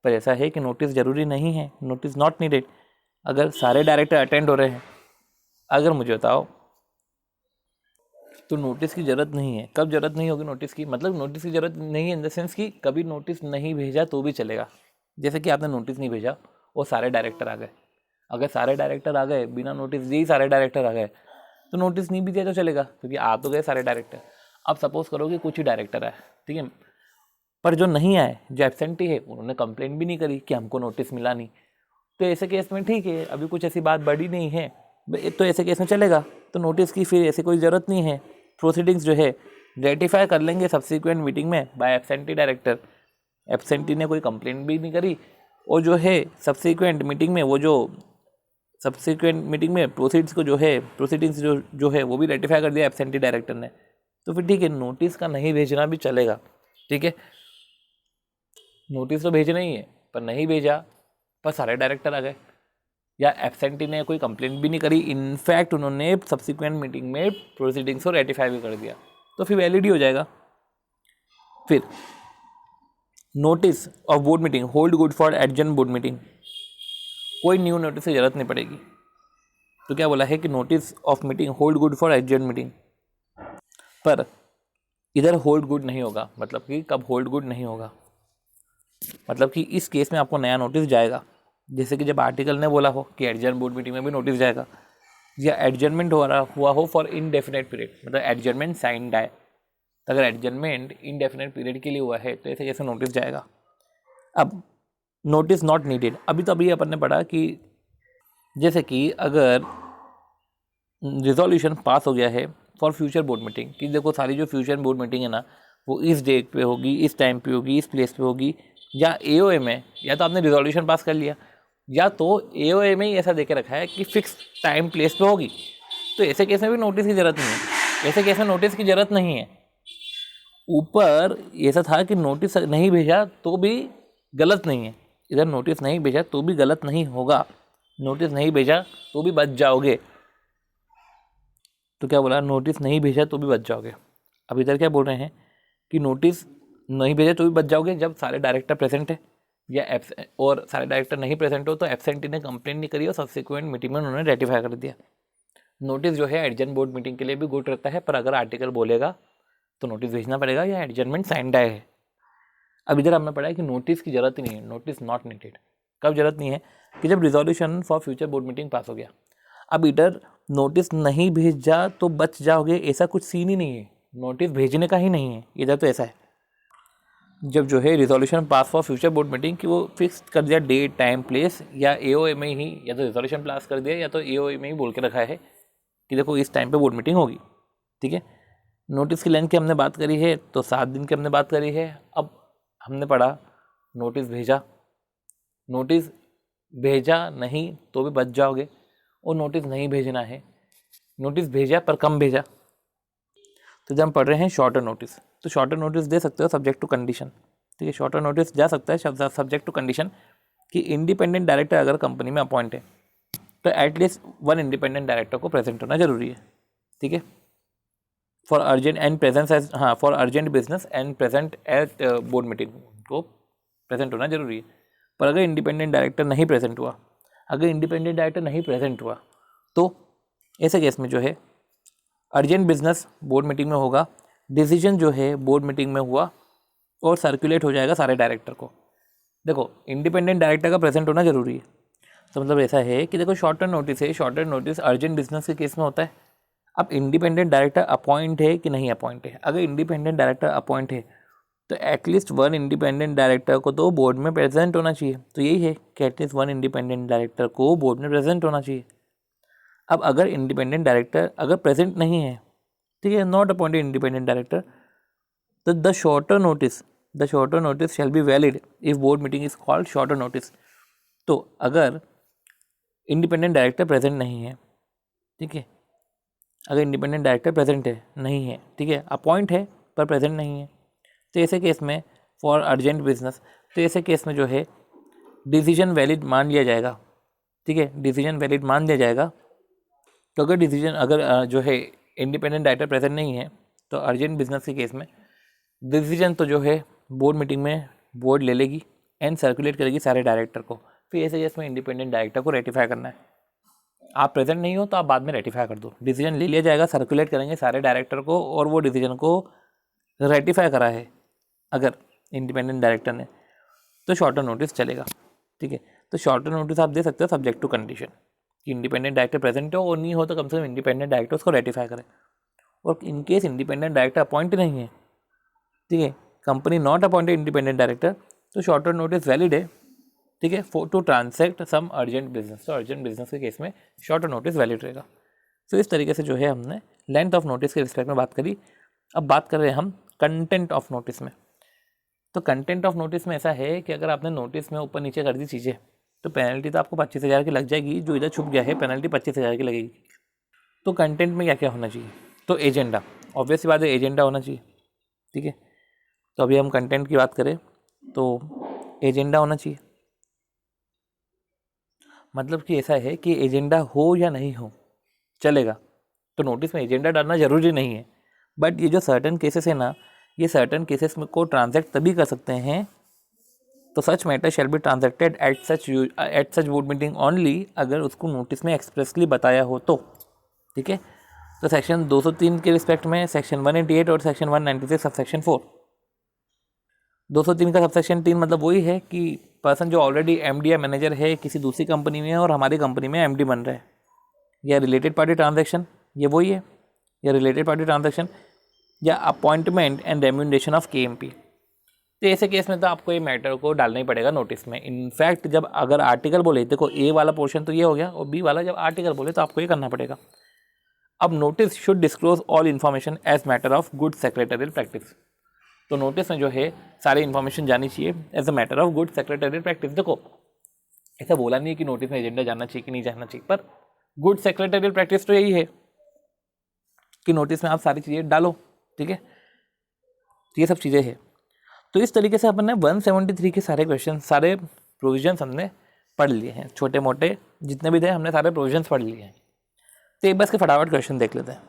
पर ऐसा है कि नोटिस जरूरी नहीं है, नोटिस नॉट नीडेड। अगर सारे डायरेक्टर अटेंड हो रहे हैं, अगर मुझे बताओ तो नोटिस की ज़रूरत नहीं है। कब ज़रूरत नहीं होगी नोटिस की? मतलब नोटिस की ज़रूरत नहीं है इन द सेंस कि कभी नोटिस नहीं भेजा तो भी चलेगा। जैसे कि आपने नोटिस नहीं भेजा और सारे डायरेक्टर आ गए, अगर सारे डायरेक्टर आ गए बिना नोटिस दिए, सारे डायरेक्टर आ गए, तो नोटिस नहीं भी दिया तो चलेगा, क्योंकि आ तो गए सारे डायरेक्टर। अब सपोज करो कि कुछ ही डायरेक्टर आए, ठीक है, पर जो नहीं आए, जो एब्सेंटी है, उन्होंने कंप्लेंट भी नहीं करी कि हमको नोटिस मिला नहीं, तो ऐसे केस में ठीक है, अभी कुछ ऐसी बात बड़ी नहीं है, तो ऐसे केस में चलेगा। तो नोटिस की फिर ऐसी कोई ज़रूरत नहीं है, प्रोसीडिंग्स जो है रेटिफाई कर लेंगे सब्सिक्वेंट मीटिंग में बाय एब्सेंटी डायरेक्टर। एब्सेंटी ने कोई कंप्लेंट भी नहीं करी और जो है सब्सिक्वेंट मीटिंग में वो जो सब्सिक्वेंट मीटिंग में प्रोसीड्स को जो है प्रोसीडिंग्स जो है वो भी रेटिफाई कर दिया एब्सेंटी डायरेक्टर ने, तो फिर ठीक है, नोटिस का नहीं भेजना भी चलेगा। ठीक है, नोटिस तो भेजना ही है पर नहीं भेजा, पर सारे डायरेक्टर आ गए या एब्सेंटी ने कोई कंप्लेंट भी नहीं करी, इनफैक्ट उन्होंने सब्सिक्वेंट मीटिंग में प्रोसीडिंग्स को रेटिफाई भी कर दिया, तो फिर वैलिड ही हो जाएगा। फिर notice of board meeting hold good for adjourn board meeting, कोई न्यू नोटिस की जरूरत नहीं पड़ेगी। तो क्या बोला है कि notice of meeting hold good for adjourn meeting, पर इधर होल्ड गुड नहीं होगा। मतलब कि कब होल्ड गुड नहीं होगा, मतलब कि इस केस में आपको नया नोटिस जाएगा, जैसे कि जब आर्टिकल ने बोला हो कि एडजर्न बोर्ड मीटिंग में भी नोटिस जाएगा, या एडजर्नमेंट हुआ हो फॉर इनडेफिनेट पीरियड, मतलब एडजर्नमेंट साइंड है, तो अगर एडजर्नमेंट इनडेफिनेट पीरियड के लिए हुआ है तो ऐसे जैसे नोटिस जाएगा। अब नोटिस नॉट नीडेड, अभी अपन ने पढ़ा कि जैसे कि अगर रिजोल्यूशन पास हो गया है फॉर फ्यूचर बोर्ड मीटिंग, कि देखो सारी जो फ्यूचर बोर्ड मीटिंग है ना वो इस डेट पे होगी, इस टाइम पे होगी, इस प्लेस पे होगी, या एओए में, या तो आपने रिजोल्यूशन पास कर लिया या तो एओए में ही ऐसा देके रखा है कि फिक्स टाइम प्लेस पे होगी, तो ऐसे केस में भी नोटिस की ज़रूरत नहीं है। ऐसे केस में नोटिस की ज़रूरत नहीं है। ऊपर ऐसा था कि नोटिस नहीं भेजा तो भी गलत नहीं है, इधर नोटिस नहीं भेजा तो भी गलत नहीं होगा, नोटिस नहीं भेजा तो भी बच जाओगे। तो क्या बोला, नोटिस नहीं भेजा तो भी बच जाओगे। अब इधर क्या बोल रहे हैं कि नोटिस नहीं भेजा तो भी बच जाओगे जब सारे डायरेक्टर प्रेजेंट है, या और सारे डायरेक्टर नहीं प्रेजेंट हो तो एब्सेंटी ने कंप्लेंट नहीं करी और सब्सिक्वेंट मीटिंग में उन्होंने रेटिफाई कर दिया। नोटिस जो है एडजर्न बोर्ड मीटिंग के लिए भी गुड रहता है, पर अगर आर्टिकल बोलेगा तो नोटिस भेजना पड़ेगा या एडजर्नमेंट साइंड है। अब इधर हमने पढ़ा है कि नोटिस की जरूरत ही नहीं है, नोटिस नॉट नीडेड। कब जरूरत नहीं है, कि जब resolution for future board meeting pass हो गया। अब इधर नोटिस नहीं भेजा तो बच जाओगे, ऐसा कुछ सीन ही नहीं है, नोटिस भेजने का ही नहीं है, इधर तो ऐसा है। जब जो है resolution pass for future board meeting कि वो फिक्स कर दिया डेट टाइम प्लेस, या एओए में ही, या तो रिजोल्यूशन पास कर दिया या तो एओए में ही बोल के रखा है कि देखो इस टाइम पे बोर्ड मीटिंग होगी। ठीक है, नोटिस की लेंथ की हमने बात करी है, तो 7 दिन की हमने बात करी है। अब हमने पढ़ा नोटिस भेजा, नोटिस भेजा नहीं तो भी बच जाओगे, और नोटिस नहीं भेजना है, नोटिस भेजा पर कम भेजा, तो जब हम पढ़ रहे हैं शॉर्टर नोटिस, तो शॉर्टर नोटिस दे सकते हो सब्जेक्ट टू कंडीशन। ठीक है, शॉर्टर नोटिस जा सकता है सब्जेक्ट टू कंडीशन कि इंडिपेंडेंट डायरेक्टर अगर कंपनी में अपॉइंट है तो एटलीस्ट 1 इंडिपेंडेंट डायरेक्टर को प्रेजेंट होना जरूरी है। ठीक है, for urgent and presence as, हाँ, for urgent business and present at board meeting को प्रेजेंट होना जरूरी है। पर अगर इंडिपेंडेंट डायरेक्टर नहीं प्रेजेंट हुआ, अगर इंडिपेंडेंट डायरेक्टर नहीं प्रेजेंट हुआ तो ऐसे केस में जो है अर्जेंट बिजनेस बोर्ड मीटिंग में होगा, डिसीजन जो है बोर्ड मीटिंग में हुआ और सर्कुलेट हो जाएगा सारे डायरेक्टर को। देखो इंडिपेंडेंट डायरेक्टर का प्रेजेंट होना जरूरी है, तो मतलब ऐसा है कि देखो शॉर्ट टर्म नोटिस है, short term notice urgent business के केस में होता है। अब इंडिपेंडेंट डायरेक्टर अपॉइंट है कि नहीं अपॉइंट है, अगर इंडिपेंडेंट डायरेक्टर अपॉइंट है तो एटलीस्ट 1 इंडिपेंडेंट डायरेक्टर को तो बोर्ड में प्रेजेंट होना चाहिए। तो यही है कि एटलीस्ट 1 इंडिपेंडेंट डायरेक्टर को बोर्ड में प्रेजेंट होना चाहिए। अब अगर इंडिपेंडेंट डायरेक्टर अगर प्रेजेंट नहीं है, ठीक है, नॉट अपॉइंटेड इंडिपेंडेंट डायरेक्टर, तो the shorter notice shall be valid if board meeting is called shorter notice. तो अगर इंडिपेंडेंट डायरेक्टर प्रेजेंट नहीं है, ठीक है, अगर इंडिपेंडेंट डायरेक्टर प्रेजेंट है नहीं है, ठीक है, अपॉइंट है पर प्रेजेंट नहीं है, तो ऐसे केस में फॉर अर्जेंट बिजनेस, तो ऐसे केस में जो है डिसीजन वैलिड मान लिया जाएगा। ठीक है, डिसीजन वैलिड मान लिया जाएगा। तो अगर डिसीजन अगर जो है इंडिपेंडेंट डायरेक्टर प्रेजेंट नहीं है तो अर्जेंट बिजनेस के केस में डिसीजन तो जो है बोर्ड मीटिंग में बोर्ड ले लेगी एंड सर्कुलेट करेगी सारे डायरेक्टर को। फिर ऐसे केस में इंडिपेंडेंट डायरेक्टर को रेटिफाई करना है। आप प्रेजेंट नहीं हो तो आप बाद में रेटिफाई कर दो, डिसीजन ले लिया जाएगा, सर्कुलेट करेंगे सारे डायरेक्टर को और वो डिसीजन को रेटिफाई करा है अगर इंडिपेंडेंट डायरेक्टर ने, तो शॉर्टर नोटिस चलेगा। ठीक है, तो शॉर्टर नोटिस आप दे सकते हो सब्जेक्ट टू कंडीशन कि इंडिपेंडेंट डायरेक्टर प्रेजेंट हो और नहीं हो तो कम से कम इंडिपेंडेंट डायरेक्टर उसको रेटिफाई करें। और in case independent director appoint नहीं है, ठीक है, company not appointed independent director, तो शॉर्टर नोटिस वैलिड है। ठीक है, for to transact some urgent business, तो अर्जेंट बिजनेस के केस में शॉर्टर नोटिस वैलिड रहेगा। तो इस तरीके से जो है हमने लेंथ ऑफ नोटिस के रिस्पेक्ट में बात करी। अब बात कर रहे हैं हम कंटेंट ऑफ नोटिस में। तो कंटेंट ऑफ नोटिस में ऐसा है कि अगर आपने नोटिस में ऊपर नीचे कर दी चीज़ें तो पेनल्टी तो आपको 25,000 की लग जाएगी, जो इधर छुप गया है पेनल्टी 25,000 की लगेगी। तो कंटेंट में क्या क्या होना चाहिए? तो एजेंडा, ऑब्वियस बात है एजेंडा होना चाहिए, ठीक है। तो अभी हम कंटेंट की बात करें तो एजेंडा होना चाहिए, मतलब कि ऐसा है कि एजेंडा हो या नहीं हो चलेगा। तो नोटिस में एजेंडा डालना जरूरी नहीं है, बट ये जो सर्टन केसेस है ना, ये सर्टन केसेस में को ट्रांजैक्ट तभी कर सकते हैं। तो सच matter shall be transacted at such board meeting only, अगर उसको नोटिस में एक्सप्रेसली बताया हो तो, ठीक है। तो सेक्शन 203 के रिस्पेक्ट में सेक्शन 188 और सेक्शन 196 सब सेक्शन 4। 203 का सबसेक्शन 3 मतलब वही है कि पर्सन जो ऑलरेडी एमडी या मैनेजर है किसी दूसरी कंपनी में और हमारी कंपनी में एमडी बन रहा है, या रिलेटेड पार्टी ट्रांजैक्शन, ये वही है, या रिलेटेड पार्टी ट्रांजैक्शन, या appointment and remuneration of KMP. तो ऐसे केस में तो आपको ये मैटर को डालना ही पड़ेगा नोटिस में। इनफैक्ट जब अगर आर्टिकल बोले, देखो ए वाला पोर्शन तो ये हो गया, और बी वाला जब आर्टिकल बोले तो आपको ये करना पड़ेगा। अब notice should disclose all information as matter of good secretarial practice. तो नोटिस में जो है सारी इन्फॉर्मेशन जानी चाहिए as a matter of good secretarial practice. देखो ऐसा बोला नहीं है कि नोटिस में एजेंडा जाना चाहिए कि नहीं जाना चाहिए, पर गुड सेक्रेटरियल प्रैक्टिस तो यही है कि नोटिस में आप सारी चीज़ें डालो, ठीक है। तो ये सब चीज़ें हैं। तो इस तरीके से अपन ने 173 के सारे क्वेश्चन, सारे प्रोविजंस हमने पढ़ लिए हैं, छोटे मोटे जितने भी थे हमने सारे प्रोविजंस पढ़ लिए हैं। तो एक बस के फटाफट क्वेश्चन देख लेते हैं,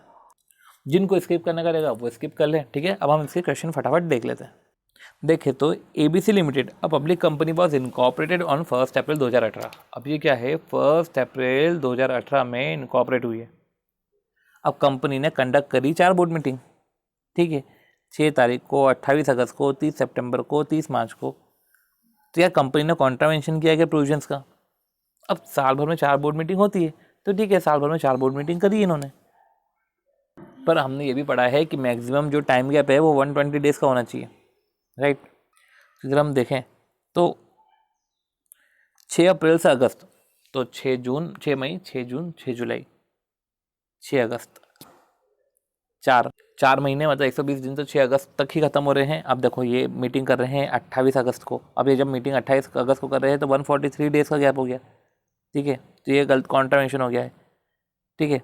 जिनको स्किप करना करेगा वो स्किप कर लें, ठीक है। अब हम इसके क्वेश्चन फटाफट देख लेते हैं। देखें तो ABC limited a public company was incorporated on 1 अप्रैल 2018। अब ये क्या है, 1 अप्रैल 2018 में इनकॉर्पोरेट हुई है। अब कंपनी ने कंडक्ट करी 4 बोर्ड मीटिंग, ठीक है, 6 तारीख को, 28 अगस्त को, 30 सितंबर को, 30 मार्च को। तो यार कंपनी ने कॉन्ट्रावेंशन किया गया प्रोविजंस का। अब साल भर में 4 बोर्ड मीटिंग होती है, तो ठीक है साल भर में 4 बोर्ड मीटिंग करी इन्होंने, पर हमने ये भी पढ़ा है कि मैक्सिमम जो टाइम गैप है वो 120 डेज़ का होना चाहिए, राइट। अगर हम देखें तो 6 अप्रैल से अगस्त, तो 6 जून, 6 मई, 6 जून, 6 जुलाई, 6 अगस्त, 4 महीने मतलब 120 दिन तो 6 अगस्त तक ही खत्म हो रहे हैं। अब देखो ये मीटिंग कर रहे हैं 28 अगस्त को, अब ये जब मीटिंग 28 अगस्त को कर रहे हैं तो 143 डेज़ का गैप हो गया, ठीक है। तो ये गलत कॉन्ट्रावेंशन हो गया है, ठीक है।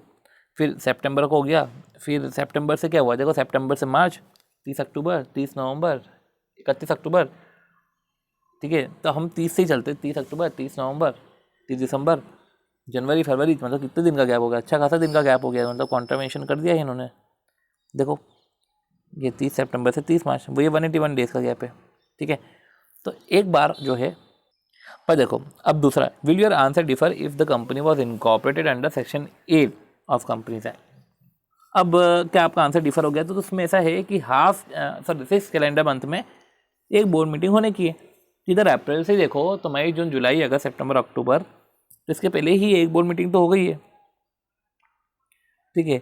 फिर सितंबर को हो गया, फिर सितंबर से क्या हुआ, देखो सितंबर से मार्च, 30 अक्टूबर, 30 नवंबर, 31 अक्टूबर, ठीक है। तो हम 30 से ही चलते, 30 अक्टूबर, 30 नवंबर, 30 दिसंबर, जनवरी, फरवरी, मतलब कितने दिन का गैप हो गया, अच्छा खासा दिन का गैप हो गया, मतलब कॉन्ट्रावेंशन कर दिया है इन्होंने। देखो ये 30 सितंबर से 30 मार्च, वो ये 181 डेज़ का गैप है, ठीक है। तो एक बार जो है, पर देखो अब दूसरा, will your answer differ if the company was incorporated under section 8 of companies act. अब क्या आपका आंसर डिफर हो गया, तो उसमें ऐसा है कि 6 कैलेंडर मंथ में एक बोर्ड मीटिंग होने की है। इधर अप्रैल से देखो तो मई, जून, जुलाई, अगस्त, सितंबर, अक्टूबर, तो इसके पहले ही एक बोर्ड मीटिंग तो हो गई है, ठीक है।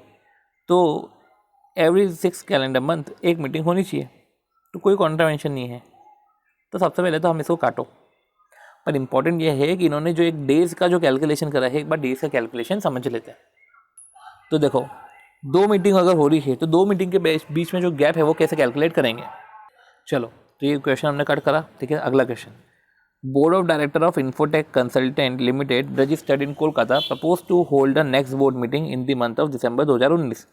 तो एवरी 6 कैलेंडर मंथ एक मीटिंग होनी चाहिए, तो कोई कॉन्ट्रावेंशन नहीं है। तो सबसे पहले तो हम इसको काटो, पर इंपॉर्टेंट ये है कि इन्होंने जो एक डेज का जो कैलकुलेशन करा है, एक बार डेज का कैलकुलेशन समझ लेते हैं। तो देखो 2 मीटिंग अगर हो रही है तो 2 मीटिंग के बीच में जो गैप है वो कैसे कैलकुलेट करेंगे। चलो तो ये क्वेश्चन हमने कट करा, ठीक है। अगला question, board of director of Infotech consultant limited registered in Kolkata propose to hold the next board meeting in the month of December 2019।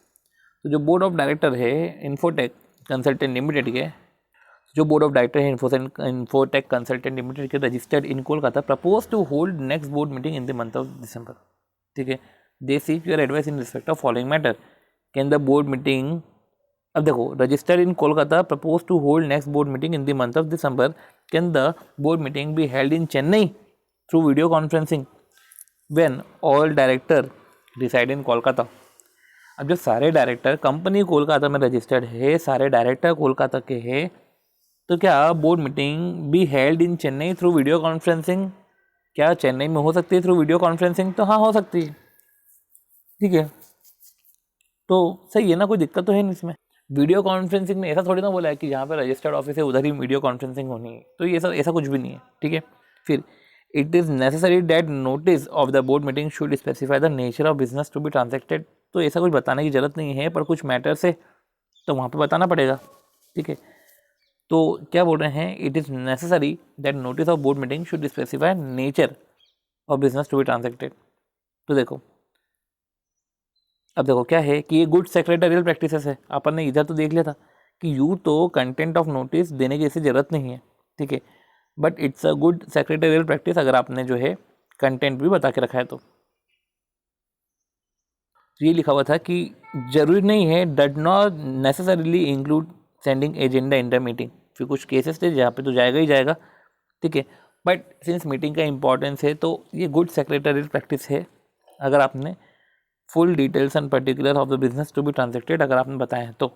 तो जो बोर्ड ऑफ डायरेक्टर है इन्फोटेक कंसल्टेंट लिमिटेड के, जो बोर्ड ऑफ डायरेक्टर है Infotech consultant limited के registered in Kolkata propose to hold next board meeting in the month of December, ठीक है। They seek your advice in respect of following matter, can the board meeting, अब देखो registered in Kolkata propose to hold next board meeting in the month of December, can the board meeting be held in Chennai through video conferencing when all director reside in Kolkata. अब जो सारे director company Kolkata में registered है, सारे director Kolkata के हैं, तो क्या board meeting be held in Chennai through video conferencing, क्या चेन्नई में हो सकती है थ्रू वीडियो कॉन्फ्रेंसिंग? तो हाँ हो सकती है, ठीक है। तो सही है ना, कोई दिक्कत तो है नहीं इसमें। वीडियो कॉन्फ्रेंसिंग में ऐसा थोड़ी ना बोला है कि जहाँ पे रजिस्टर्ड ऑफिस है उधर ही वीडियो कॉन्फ्रेंसिंग होनी है, तो ये ऐसा कुछ भी नहीं है, ठीक है। फिर it is necessary that notice of the board meeting should specify the nature of business to be transacted तो ऐसा कुछ बताने की ज़रूरत नहीं है, पर कुछ मैटर्स है तो वहाँ पे बताना पड़ेगा, ठीक है। तो क्या बोल रहे हैं, it is necessary that notice of board meeting should specify nature of business to be transacted. तो देखो, अब देखो क्या है कि ये गुड सेक्रेटरियल प्रैक्टिसेस है। अपन ने इधर तो देख लिया था कि यू तो कंटेंट ऑफ नोटिस देने की ऐसी ज़रूरत नहीं है, ठीक है, but it's a good secretarial practice अगर आपने जो है कंटेंट भी बता के रखा है। तो ये लिखा हुआ था कि जरूरी नहीं है, did not necessarily include sending agenda in the meeting. फिर कुछ केसेस थे जहाँ पे तो जाएगा ही जाएगा, ठीक है, बट सिंस मीटिंग का इंपॉर्टेंस है तो ये गुड सेक्रेटरियल प्रैक्टिस है अगर आपने full details and particular of the business to be transacted अगर आपने बताया है तो।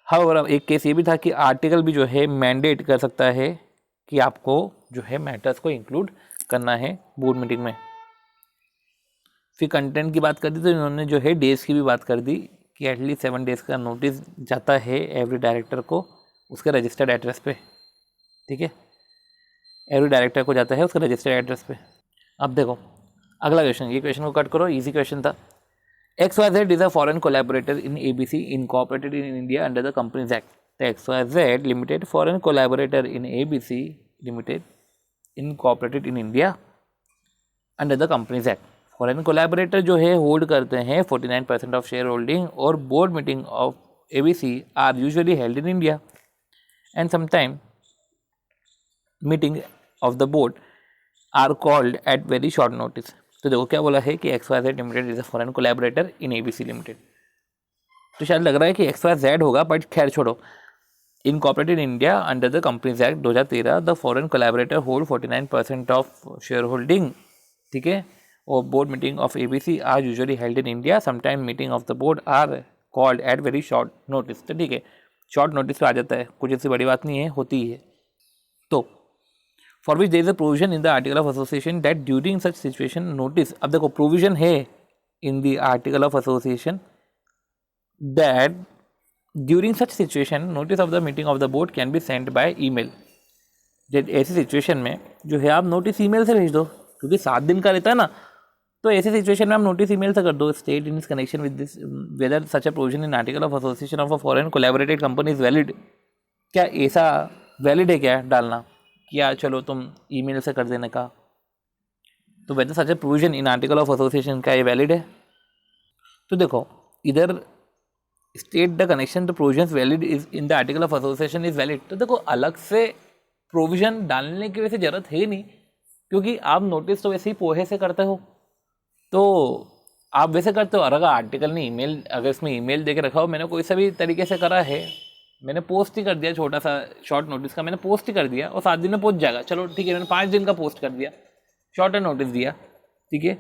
हाँ, अब एक केस ये भी था कि आर्टिकल भी जो है मैंडेट कर सकता है कि आपको जो है मैटर्स को इंक्लूड करना है बोर्ड मीटिंग में। फिर कंटेंट की बात कर दी तो इन्होंने जो है डेज़ की भी बात कर दी कि एटलीस्ट 7 डेज़ का नोटिस जाता है एवरी डायरेक्टर को उसके रजिस्टर्ड एड्रेस पे, ठीक है, एवरी डायरेक्टर को जाता है उसके रजिस्टर्ड एड्रेस पे। अब देखो अगला क्वेश्चन, ये क्वेश्चन को कट करो, इजी क्वेश्चन था। XYZ is a foreign collaborator in ABC incorporated in India under the Companies Act. The XYZ Limited foreign collaborator in ABC Limited incorporated in India under the Companies Act. Foreign collaborator जो है hold करते हैं 49% of share holding और board meeting of ABC are usually held in India and sometime meeting of the board are called at very short notice. तो देखो क्या बोला है कि XYZ limited is a foreign collaborator in ABC limited. तो शायद लग रहा है कि XYZ होगा, बट खैर छोड़ो। Incorporated in India under the companies act 2013 the foreign collaborator hold 49% of share holding, ठीक है, और board meeting of ABC are usually held in India, sometime meeting of the board are called at very short notice. तो ठीक है, short notice पे आ जाता है, कुछ ऐसी बड़ी बात नहीं है, होती ही है। तो for which there is a provision in the article of association that during such situation notice. अब देखो प्रोविजन है in the article of association that during such situation notice of the meeting of the board can be send by email. जब ऐसी situation में जो है आप notice email से भेज दो, क्योंकि 7 दिन का रहता है ना, तो ऐसी सिचुएशन में आप नोटिस ईमेल से कर दो। State in connection with this whether such a provision in article of association of a foreign collaborated company is valid. क्या ऐसा वैलिड है क्या डालना कि यार चलो तुम ईमेल से कर देने का? तो whether such a provision in article of association क्या ये वैलिड है? तो देखो इधर state the connection the provision valid is in the article of association is valid. तो देखो अलग से प्रोविजन डालने की वैसे ज़रूरत है नहीं, क्योंकि आप नोटिस तो वैसे ही पोहे से करते हो, तो आप वैसे करते हो। और अगर आर्टिकल ने ईमेल, अगर इसमें ईमेल दे के रखा हो, मैंने कोई सा भी तरीके से करा है, मैंने पोस्ट ही कर दिया, छोटा सा शॉर्ट नोटिस का मैंने पोस्ट ही कर दिया और 7 दिन में पहुंच जाएगा, चलो ठीक है, मैंने 5 दिन का पोस्ट कर दिया, शॉर्ट नोटिस दिया, ठीक है,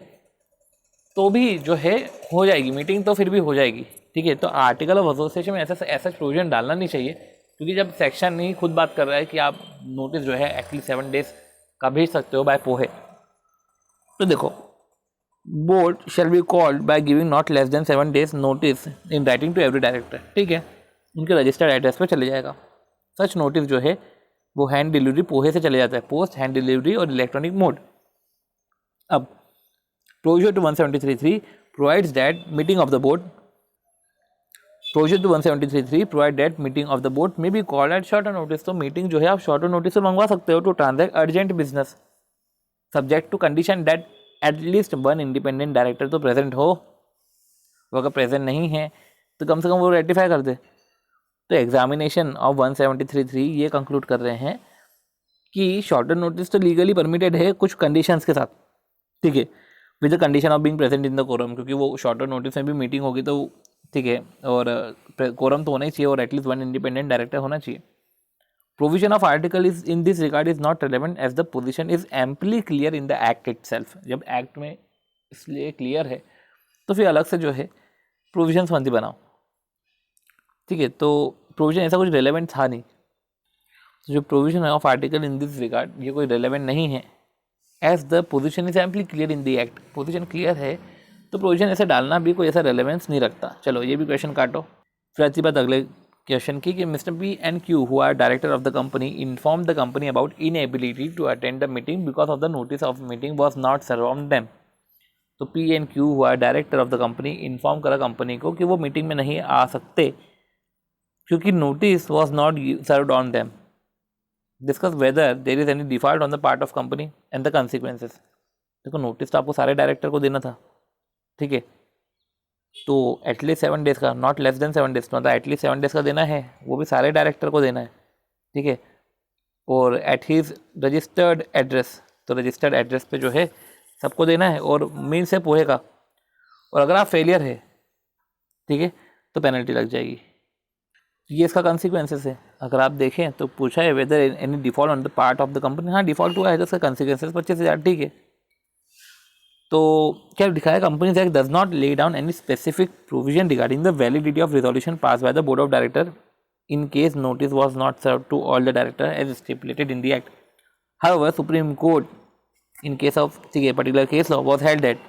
तो भी जो है हो जाएगी मीटिंग, तो फिर भी हो जाएगी, ठीक है। तो आर्टिकल ऑफ एसोसिएशन में ऐसा प्रोविजन डालना नहीं चाहिए, क्योंकि जब सेक्शन ही खुद बात कर रहा है कि आप नोटिस जो है एटलीस्ट 7 डेज का भेज सकते हो बाय पोहे। तो देखो board shall be called by giving not less than 7 days notice in writing to every director, ठीक है, उनके रजिस्टर्ड एड्रेस पे चले जाएगा। सच नोटिस जो है वो हैंड डिलीवरी पोहे से चले जाता है, पोस्ट, हैंड डिलीवरी और इलेक्ट्रॉनिक मोड। अब provision to 173.3 provides that meeting of the board provision to 173.3 provide that meeting of the board may be called at shorter notice. तो मीटिंग जो है आप शॉर्टर नोटिस से मंगवा सकते हो to transact urgent business, subject to condition that at least 1 independent director तो प्रेजेंट हो। वो अगर प्रेजेंट नहीं है तो कम से कम वो रेटिफाई कर दे। तो एग्जामिनेशन ऑफ 173.3 ये कंक्लूड कर रहे हैं कि शॉर्टर नोटिस तो लीगली परमिटेड है कुछ कंडीशंस के साथ, ठीक है, with the condition of being present in the quorum, क्योंकि वो शॉर्टर नोटिस में भी मीटिंग होगी तो ठीक है, और कोरम तो होना ही चाहिए और एटलीस्ट 1 इंडिपेंडेंट डायरेक्टर होना चाहिए। Provision of article is in this regard is not relevant as the position is amply clear in the act itself. जब एक्ट में इसलिए क्लियर है तो फिर अलग से जो है प्रोविजंस मंदी बनाओ, ठीक है। तो प्रोविजन ऐसा कुछ रेलेवेंट था नहीं, तो जो provision of article in this regard ये कोई रेलेवेंट नहीं है, as the position is amply clear in the act. Position clear है तो प्रोविजन ऐसे डालना भी कोई ऐसा रेलेवेंस नहीं रखता। चलो ये भी क्वेश्चन काटो। फिर अच्छी बात अगले क्वेश्चन की कि mister P and Q who are director of the company inform the company about inability to attend the meeting because of the notice of meeting was not serve on them. तो P&Q हुआ director of the company, inform करा company को कि वो meeting में नहीं आ सकते क्योंकि notice was not served on them, discuss whether there is any default on the part of company and the consequences. देखो नोटिस तो आपको सारे डायरेक्टर को देना था, ठीक है, तो एटलीस्ट 7 डेज़ का, नॉट लेस देन 7 डेज़, मतलब एटलीस्ट 7 डेज़ का देना है, वो भी सारे डायरेक्टर को देना है, ठीक है, और एट हीज रजिस्टर्ड एड्रेस, तो रजिस्टर्ड एड्रेस पे जो है सबको देना है, और मीन से पोहे का, और अगर आप फेलियर है, ठीक है, तो पेनल्टी लग जाएगी। ये इसका कंसिक्वेंसेस है। अगर आप देखें तो पूछा है whether any default on the part of the company, हाँ डिफॉल्ट हुआ है तो उसका कंसिक्वेंसेस 25,000, ठीक है। तो क्या दिखाया, companies act does not lay down any specific provision regarding the validity of resolution pass bye the board of director in case notice was not served to all the director as stipulated in the act. However, Supreme Court in case of particular case law was held that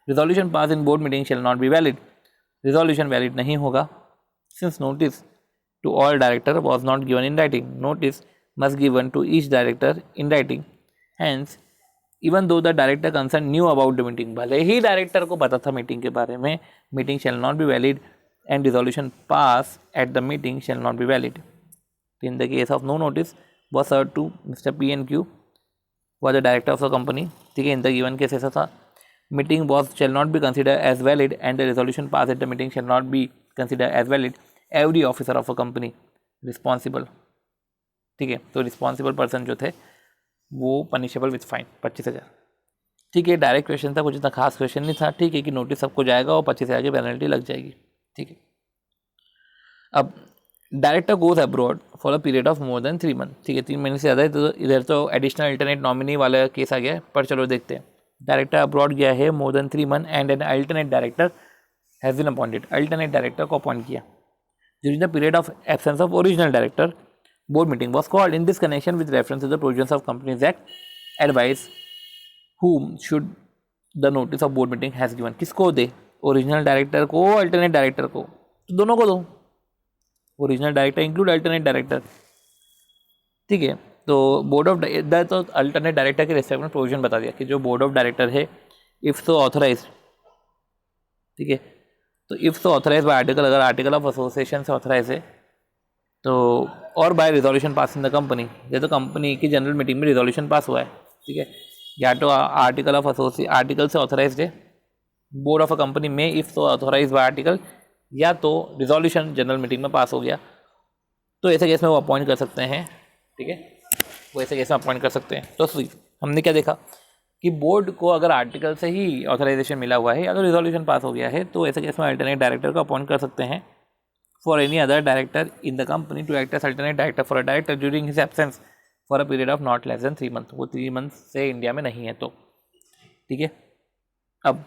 resolution passed in board meeting shall not be valid. Resolution valid नहीं होगा since notice to all director was not given in writing. Notice must given to each director in writing. Hence, even though the director concerned knew about the meeting, भले ही director को पता था meeting के बारे में, meeting shall not be valid and resolution passed at the meeting shall not be valid. In the case of no notice was served to Mr. P&Q was the director of the company, ठीक है, in the given case ऐसा था, meeting was shall not be considered as valid and the resolution passed at the meeting shall not be considered as valid. Every officer of a company responsible, ठीक है, तो responsible person जो थे वो punishable with fine 25,000, ठीक है। Direct question था, कुछ इतना खास क्वेश्चन नहीं था, ठीक है, कि नोटिस सबको जाएगा और 25,000 की पेनल्टी लग जाएगी, ठीक है। अब director goes abroad for a period of more than 3 month, ठीक है, 3 महीने से ज़्यादा है, तो इधर तो एडिशनल अल्टरनेट नॉमिनी वाला केस आ गया है, पर चलो देखते हैं। डायरेक्टर अब्रॉड गया है more than 3 month and an alternate director has been appointed, alternate director को अपॉइंट किया। During the period of absence of original director board meeting was called in this connection with reference to the provisions of companies act advise whom should the notice of board meeting has given, किसको दे, original director को, alternate director को, तो दोनों को दो, original director include alternate director, ठीक है। तो बोर्ड ऑफ तो अल्टरनेट डायरेक्टर के रेस्पेक्ट में प्रोविजन बता दिया कि जो बोर्ड ऑफ डायरेक्टर है इफ़ सो ऑथराइज, ठीक है, तो if so authorize by article, अगर आर्टिकल ऑफ एसोसिएशन से ऑथराइज है तो, और by resolution pass in the company, ये तो कंपनी की जनरल मीटिंग में रिजोल्यूशन पास हुआ है, ठीक है, या तो आर्टिकल ऑफ आर्टिकल से ऑथराइज्ड है बोर्ड ऑफ अ कंपनी में इफ तो ऑथराइज बाय आर्टिकल, या तो रिजोल्यूशन जनरल मीटिंग में पास हो गया, तो ऐसे केस में वो अपॉइंट कर सकते हैं, ठीक है, वो ऐसे केस में अपॉइंट कर सकते हैं। तो हमने क्या देखा कि बोर्ड को अगर आर्टिकल से ही ऑथराइजेशन मिला हुआ है या तो रिजोल्यूशन पास हो गया है, तो ऐसे केस में अल्टरनेट डायरेक्टर को अपॉइंट कर सकते हैं for any other director in the company to act as alternate director for a director during his absence for a period of not less than 3 month, वो 3 मंथ से India में नहीं है तो, ठीक है। अब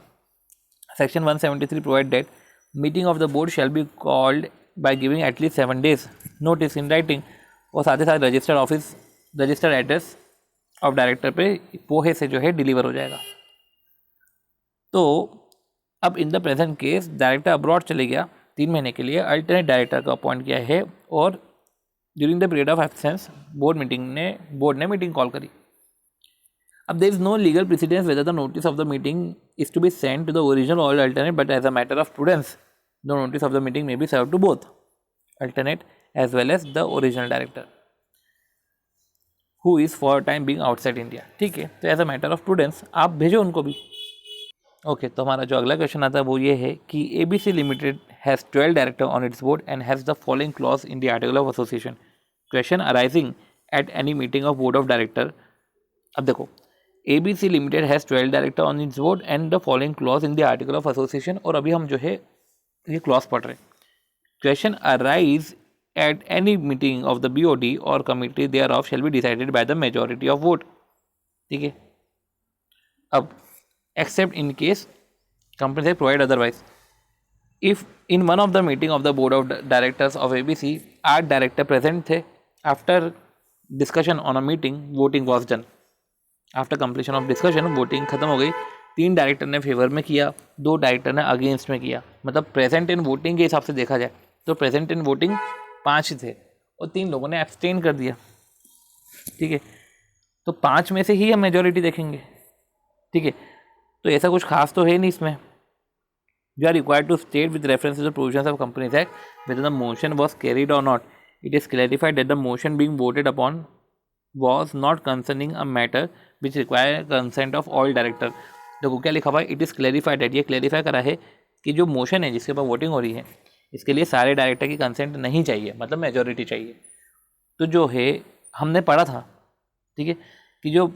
section 173 provide that meeting of the board shall be called by giving at least 7 days notice in writing, और साथ ही साथ registered office, registered address of director पे पोहे से जो है डिलीवर हो जाएगा। तो अब इन the present case director abroad चले गया 3 महीने के लिए, अल्टरनेट डायरेक्टर को अपॉइंट किया है, और during the period of absence board ने मीटिंग कॉल करी। अब there is no legal precedence whether the notice of the meeting is to be send to the original और alternate, but as a matter of prudence the notice of the meeting may be serve to both alternate as well as the original director who is for time being outside India, ठीक है। तो as a matter of prudence आप भेजो उनको भी, okay. तो हमारा जो अगला क्वेश्चन आता है वो ये है कि ABC limited has 12 director on it's board and has the following clause in the article of association, question arising eight any meeting of board of director. अब देखो ABC limited has 12 director on it's board and the following clause in the article of association, और अभी हम जो है ये clause पढ़ रहे हैं। Question arise at any meeting of the BOD और committee thereof shall be decided by the majority of vote, ठीक है। अब except in case company provide otherwise, if in one of the meeting of the board of directors of ABC 8 director present थे, after discussion on a meeting voting was done, after completion of discussion voting खत्म हो गई, 3 director ने favour में किया, 2 director ने against में किया, मतलब प्रेजेंट इन वोटिंग के हिसाब से देखा जाए तो प्रेजेंट इन वोटिंग 5 थे और 3 लोगों ने एब्सटेन कर दिया, ठीक है। तो 5 में से ही हम मेजॉरिटी देखेंगे, ठीक है। तो ऐसा कुछ खास तो है नहीं इसमें. You are required to state with reference to the provisions of Companies Act whether the motion was carried or not. It is clarified that the motion being voted upon was not concerning a matter which require consent of all director. देखो क्या लिखा हुआ है, it is clarified date, ये clarify करा है कि जो मोशन है जिसके ऊपर वोटिंग हो रही है इसके लिए सारे डायरेक्टर की कंसेंट नहीं चाहिए, मतलब मेजोरिटी चाहिए. तो जो है हमने पढ़ा था, ठीक है, कि जो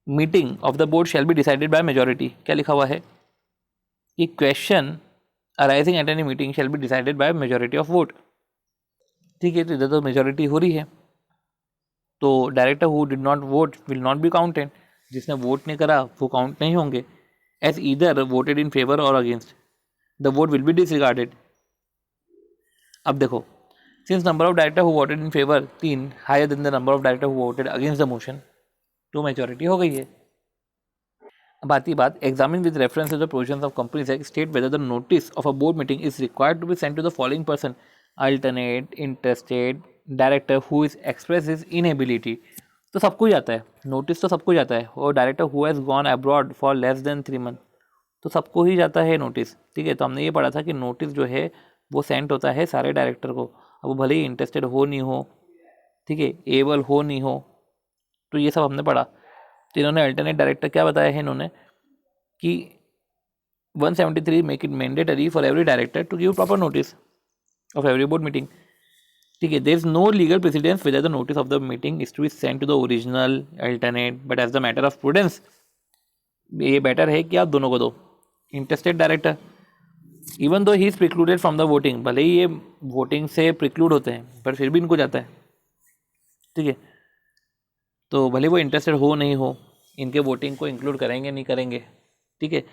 meeting of the board shall be decided by majority. क्या लिखा हुआ है कि question arising eight any meeting shell be decided by majority of vote. ठीक है, तो इधर तो मेजोरिटी हो रही है, तो director who did not vote will not be counted. जिसने वोट नहीं करा वो काउंट नहीं होंगे. As either voted in favour और against the vote will be disregarded. अब देखो, since number of director who voted in favour 3 higher than the number of director who voted against the motion, तो majority हो गई है. अब आती बात, examine with reference to the provisions of companies act state whether the notice of a board meeting is required to be sent to the following person alternate interested director who is express is inability. तो सबको ही आता है notice, तो सबको जाता है. और director who has gone abroad for less than 3 month, तो सबको ही जाता है नोटिस. ठीक है, तो हमने ये पढ़ा था कि नोटिस जो है वो सेंड होता है सारे डायरेक्टर को. अब वो भले ही इंटरेस्टेड हो नहीं हो, ठीक है, एबल हो नहीं हो, तो ये सब हमने पढ़ा. तो इन्होंने अल्टरनेट डायरेक्टर क्या बताया है इन्होंने कि 173 make it mandatory for every director to give proper notice of every board meeting. ठीक है, there is no legal precedence whether the notice of the meeting is to be sent to the original alternate, but as the matter of prudence ये better है कि आप दोनों को दो. Interested director even though he is precluded from the voting, भले ही ये voting से प्रिक्लूड होते हैं पर फिर भी इनको जाता है. ठीक है, तो भले वो इंटरेस्टेड हो नहीं हो, इनके वोटिंग को इंक्लूड करेंगे नहीं करेंगे. ठीक है,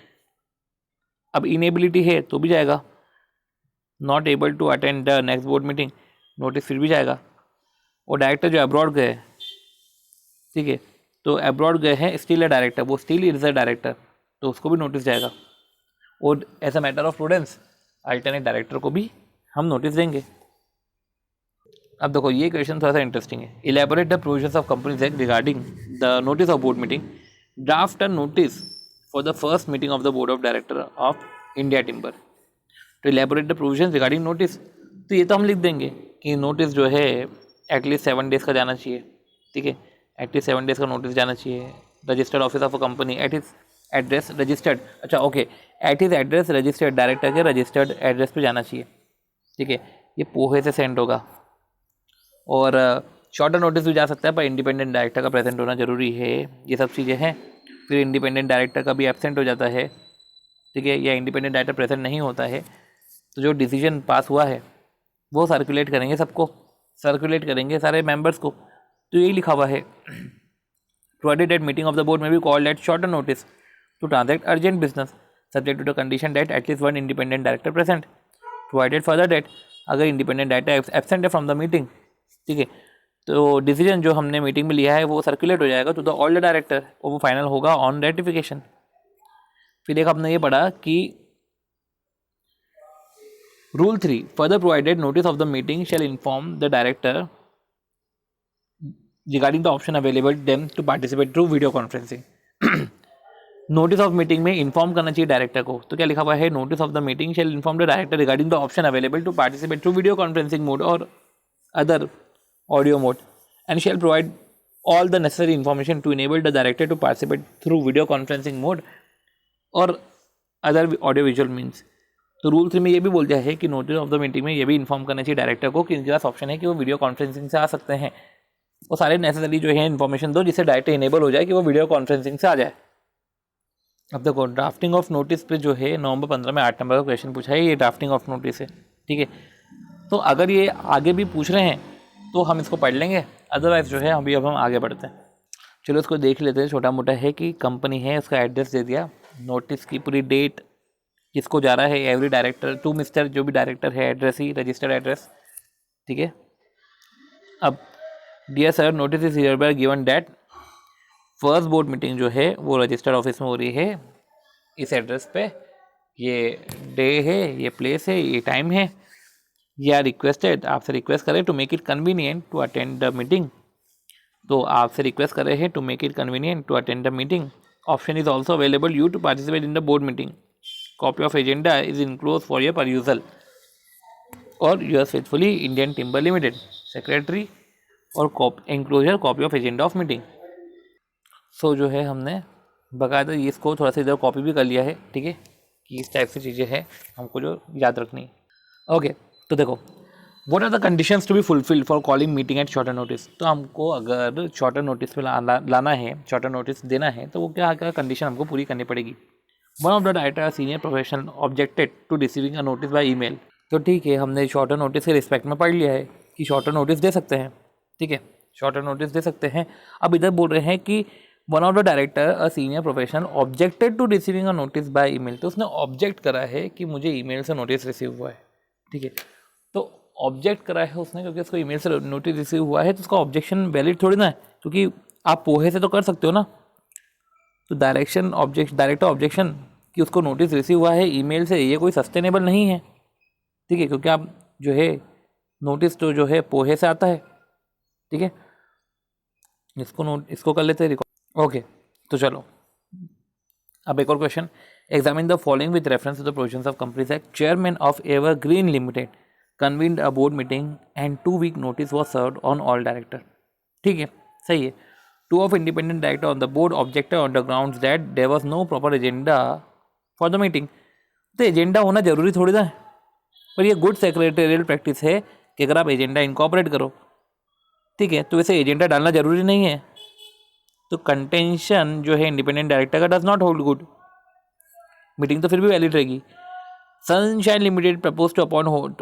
अब इनेबिलिटी है तो भी जाएगा. Not able to attend the next board meeting, notice फिर भी जाएगा. और डायरेक्टर जो अब्रॉड गए, ठीक है, तो अब्रॉड गए हैं स्टिल अ डायरेक्टर, वो स्टिल इज अ डायरेक्टर, तो उसको भी नोटिस जाएगा. और as a matter of prudence alternate director को भी हम नोटिस देंगे. अब देखो ये क्वेश्चन थोड़ा सा इंटरेस्टिंग है. Elaborate the provisions of companies Act regarding the notice of board meeting. Draft a notice for the first meeting of the board of director of India Timber. तो elaborate the provisions regarding notice, तो ये तो हम लिख देंगे कि notice जो है एटलीस्ट 7 डेज़ का जाना चाहिए. ठीक है, एटलीस्ट 7 डेज़ का नोटिस जाना चाहिए. Registered office of a company at his address registered, अच्छा okay, at his address registered, director के रजिस्टर्ड एड्रेस पे जाना चाहिए. ठीक है, ये पोहे से सेंड होगा. और शॉर्टर नोटिस भी जा सकता है पर इंडिपेंडेंट डायरेक्टर का प्रेजेंट होना जरूरी है. ये सब चीज़ें हैं. फिर इंडिपेंडेंट डायरेक्टर का भी एब्सेंट हो जाता है, ठीक है, या इंडिपेंडेंट डायरेक्टर प्रेजेंट नहीं होता है, तो जो डिसीजन पास हुआ है वो सर्कुलेट करेंगे, सबको सर्कुलेट करेंगे सारे मेंबर्स को. तो यही लिखा हुआ है, provided that meeting of the board में be called at shorter notice to transact urgent business subject to the condition that at least 1 independent director present. Provided further that अगर इंडिपेंडेंट डायरेक्टर एब्सेंट है from the meeting, ठीक है, तो decision जो हमने meeting में लिया है वो सर्कुलेट हो जाएगा to the all the director और वो फाइनल होगा ऑन रेटिफिकेशन. फिर एक आपने ये पढ़ा कि rule 3 further provided notice of the meeting shall inform the director regarding the option available them to participate through video conferencing. Notice of meeting में इन्फॉर्म करना चाहिए डायरेक्टर को. तो क्या लिखा हुआ है, notice of the meeting shall inform the director regarding the option available to participate through video conferencing mode और other audio mode and shall provide all the necessary information to enable the director to participate through video conferencing mode और other audio visual means. तो rule 3 में ये भी बोल दिया है कि नोटिस ऑफ द मीटिंग में ये भी इन्फॉर्म करना चाहिए डायरेक्टर को कि इनके पास ऑप्शन है कि वो वीडियो कॉन्फ्रेंसिंग से आ सकते हैं. वो सारे नेसेसरी जो है इन्फॉर्मेशन दो जिससे डायरेक्टर इनेबल हो जाए कि वो वीडियो कॉन्फ्रेंसिंग से आ जाए. अब देखो ड्राफ्टिंग ऑफ नोटिस पे जो है नवंबर 15 में 8 नंबर का क्वेश्चन पूछा है. ये ड्राफ्टिंग ऑफ नोटिस है, ठीक है. तो अगर ये आगे भी पूछ रहे हैं तो हम इसको पढ़ लेंगे, अदरवाइज़ जो है अभी अब हम आगे बढ़ते हैं. चलो इसको देख लेते हैं. छोटा मोटा है कि कंपनी है, उसका एड्रेस दे दिया, नोटिस की पूरी डेट, किसको जा रहा है, एवरी डायरेक्टर टू मिस्टर जो भी डायरेक्टर है, एड्रेस ही रजिस्टर्ड एड्रेस, ठीक है. अब dear sir notice is hereby given that first board meeting जो है वो रजिस्टर्ड ऑफिस में हो रही है इस एड्रेस पे, ये डे है, ये प्लेस है, ये टाइम है. या रिक्वेस्टेड, आपसे रिक्वेस्ट करें to make it convenient to attend the meeting, तो आपसे रिक्वेस्ट कर रहे हैं to make it convenient to attend the meeting option is also available you to participate in the board meeting. Copy of agenda is enclosed for your perusal. और yours faithfully Indian Timber Limited, secretary और enclosure copy of agenda of meeting. सो जो है हमने बाकायदा ये इसको थोड़ा सा इधर कॉपी भी कर लिया है, ठीक है, कि इस टाइप से चीज़ें हैं हमको जो याद रखनी है. ओके, तो देखो what are the conditions to be fulfilled for calling meeting at shorter notice. तो हमको अगर शॉर्टर नोटिस पे लाना है, शॉर्टर नोटिस देना है, तो वो क्या क्या कंडीशन हमको पूरी करनी पड़ेगी. One of the director senior professional objected to receiving a notice by email. तो ठीक है, हमने शॉर्टर नोटिस के रिस्पेक्ट में पढ़ लिया है कि शॉर्टर नोटिस दे सकते हैं, ठीक है, शॉर्टर नोटिस दे सकते हैं. अब इधर बोल रहे हैं कि one of the director a senior professional objected to receiving a notice by email. तो उसने ऑब्जेक्ट करा है कि मुझे ईमेल से नोटिस रिसीव हुआ है, ठीक है. तो ऑब्जेक्ट करा है उसने क्योंकि उसको ईमेल से नोटिस रिसीव हुआ है, तो उसका ऑब्जेक्शन वैलिड थोड़ी ना है, क्योंकि आप पोहे से तो कर सकते हो ना. तो डायरेक्टर ऑब्जेक्शन कि उसको नोटिस रिसीव हुआ है ईमेल से, ये कोई सस्टेनेबल नहीं है, ठीक है, क्योंकि आप जो है नोटिस तो जो है पोहे से आता है, ठीक है. इसको कर लेते हैं रिकॉर्ड. ओके, तो चलो अब एक और question. Examine the following with reference to the provisions of companies act. Chairman of Evergreen limited convened a board meeting and 2-week notice was served on all director. ठीक है, सही है. 2 of independent director on the board objected on the grounds that there was no proper agenda for the meeting. तो agenda होना जरूरी थोड़ी ना है, पर ये गुड सेक्रेटेरियल प्रैक्टिस है कि अगर आप एजेंडा इनकॉर्पोरेट करो, ठीक है, तो वैसे एजेंडा डालना जरूरी नहीं है. तो कंटेंशन जो है इंडिपेंडेंट डायरेक्टर का does not hold good. Meeting तो फिर भी वैलिड रहेगी. Sunshine Limited proposed to hold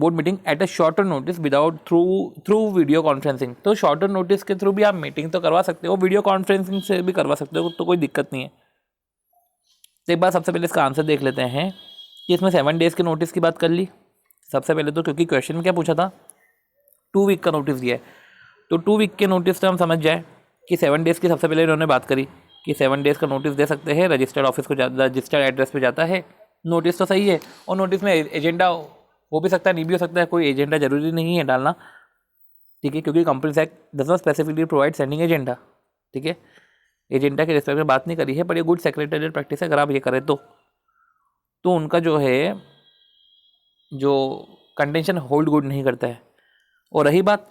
board meeting at a shorter notice without through video conferencing. तो shorter notice के थ्रू भी आप मीटिंग तो करवा सकते हो, वीडियो कॉन्फ्रेंसिंग से भी करवा सकते हो, तो कोई दिक्कत नहीं है. तो एक बार सबसे पहले इसका आंसर देख लेते हैं कि इसमें 7 डेज़ के नोटिस की बात कर ली सबसे पहले. तो क्योंकि क्वेश्चन में क्या पूछा था, 2 वीक का नोटिस दिया है, तो 2 वीक के नोटिस से हम समझ जाए कि 7 डेज़ की सबसे पहले इन्होंने बात करी कि 7 डेज़ का नोटिस दे सकते हैं, रजिस्टर्ड ऑफिस को रजिस्टर्ड एड्रेस पे जाता है. नोटिस तो सही है, और नोटिस में एजेंडा हो भी सकता है, नहीं भी हो सकता है, कोई एजेंडा जरूरी नहीं है डालना, ठीक है, क्योंकि companies act does not specifically provide sending agenda, ठीक है. एजेंडा के रिस्पेक्ट में बात नहीं करी है, पर ये गुड सेक्रेटरियल प्रैक्टिस है अगर आप ये करें तो उनका जो है जो कंटेंशन होल्ड गुड नहीं करता है. और रही बात,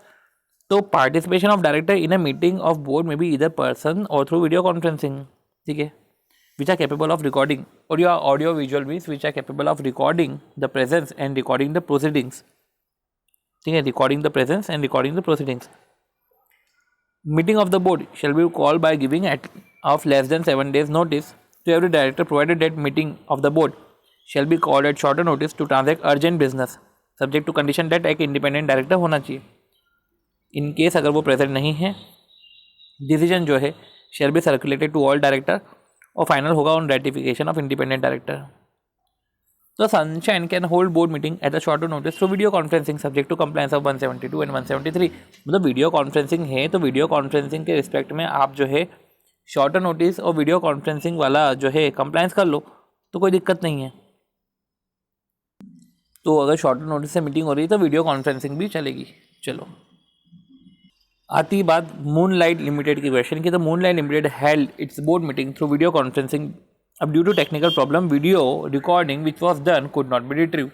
तो participation of director in a meeting of board में बी ईदर पर्सन और थ्रू वीडियो कॉन्फ्रेंसिंग, ठीक है, which are capable of recording, or your audio visual means which are capable of recording the presence and recording the proceedings, ठीक है, recording the presence and recording the proceedings. Meeting of the board shall be called by giving of less than 7 days notice to every director, provided that meeting of the board shall be called at shorter notice to transact urgent business, subject to condition that एक independent director होना चाहिए. In case अगर वो present नहीं है, decision जो है shall be circulated to all director और फाइनल होगा on ratification of independent director. तो Sunshine can hold board meeting at a shorter notice through video conferencing subject to compliance of 172 and 173. मतलब video conferencing है, तो video conferencing के respect में आप जो है शॉर्टर नोटिस और वीडियो कॉन्फ्रेंसिंग वाला जो है कंप्लायंस कर लो, तो कोई दिक्कत नहीं है. तो अगर शॉर्टर नोटिस से मीटिंग हो रही है तो वीडियो कॉन्फ्रेंसिंग भी चलेगी. चलो आती बात मूनलाइट लिमिटेड की क्वेश्चन की. तो Moonlight limited held its board meeting through video conferencing. अब due to technical problem video recording which was done could not be retrieve.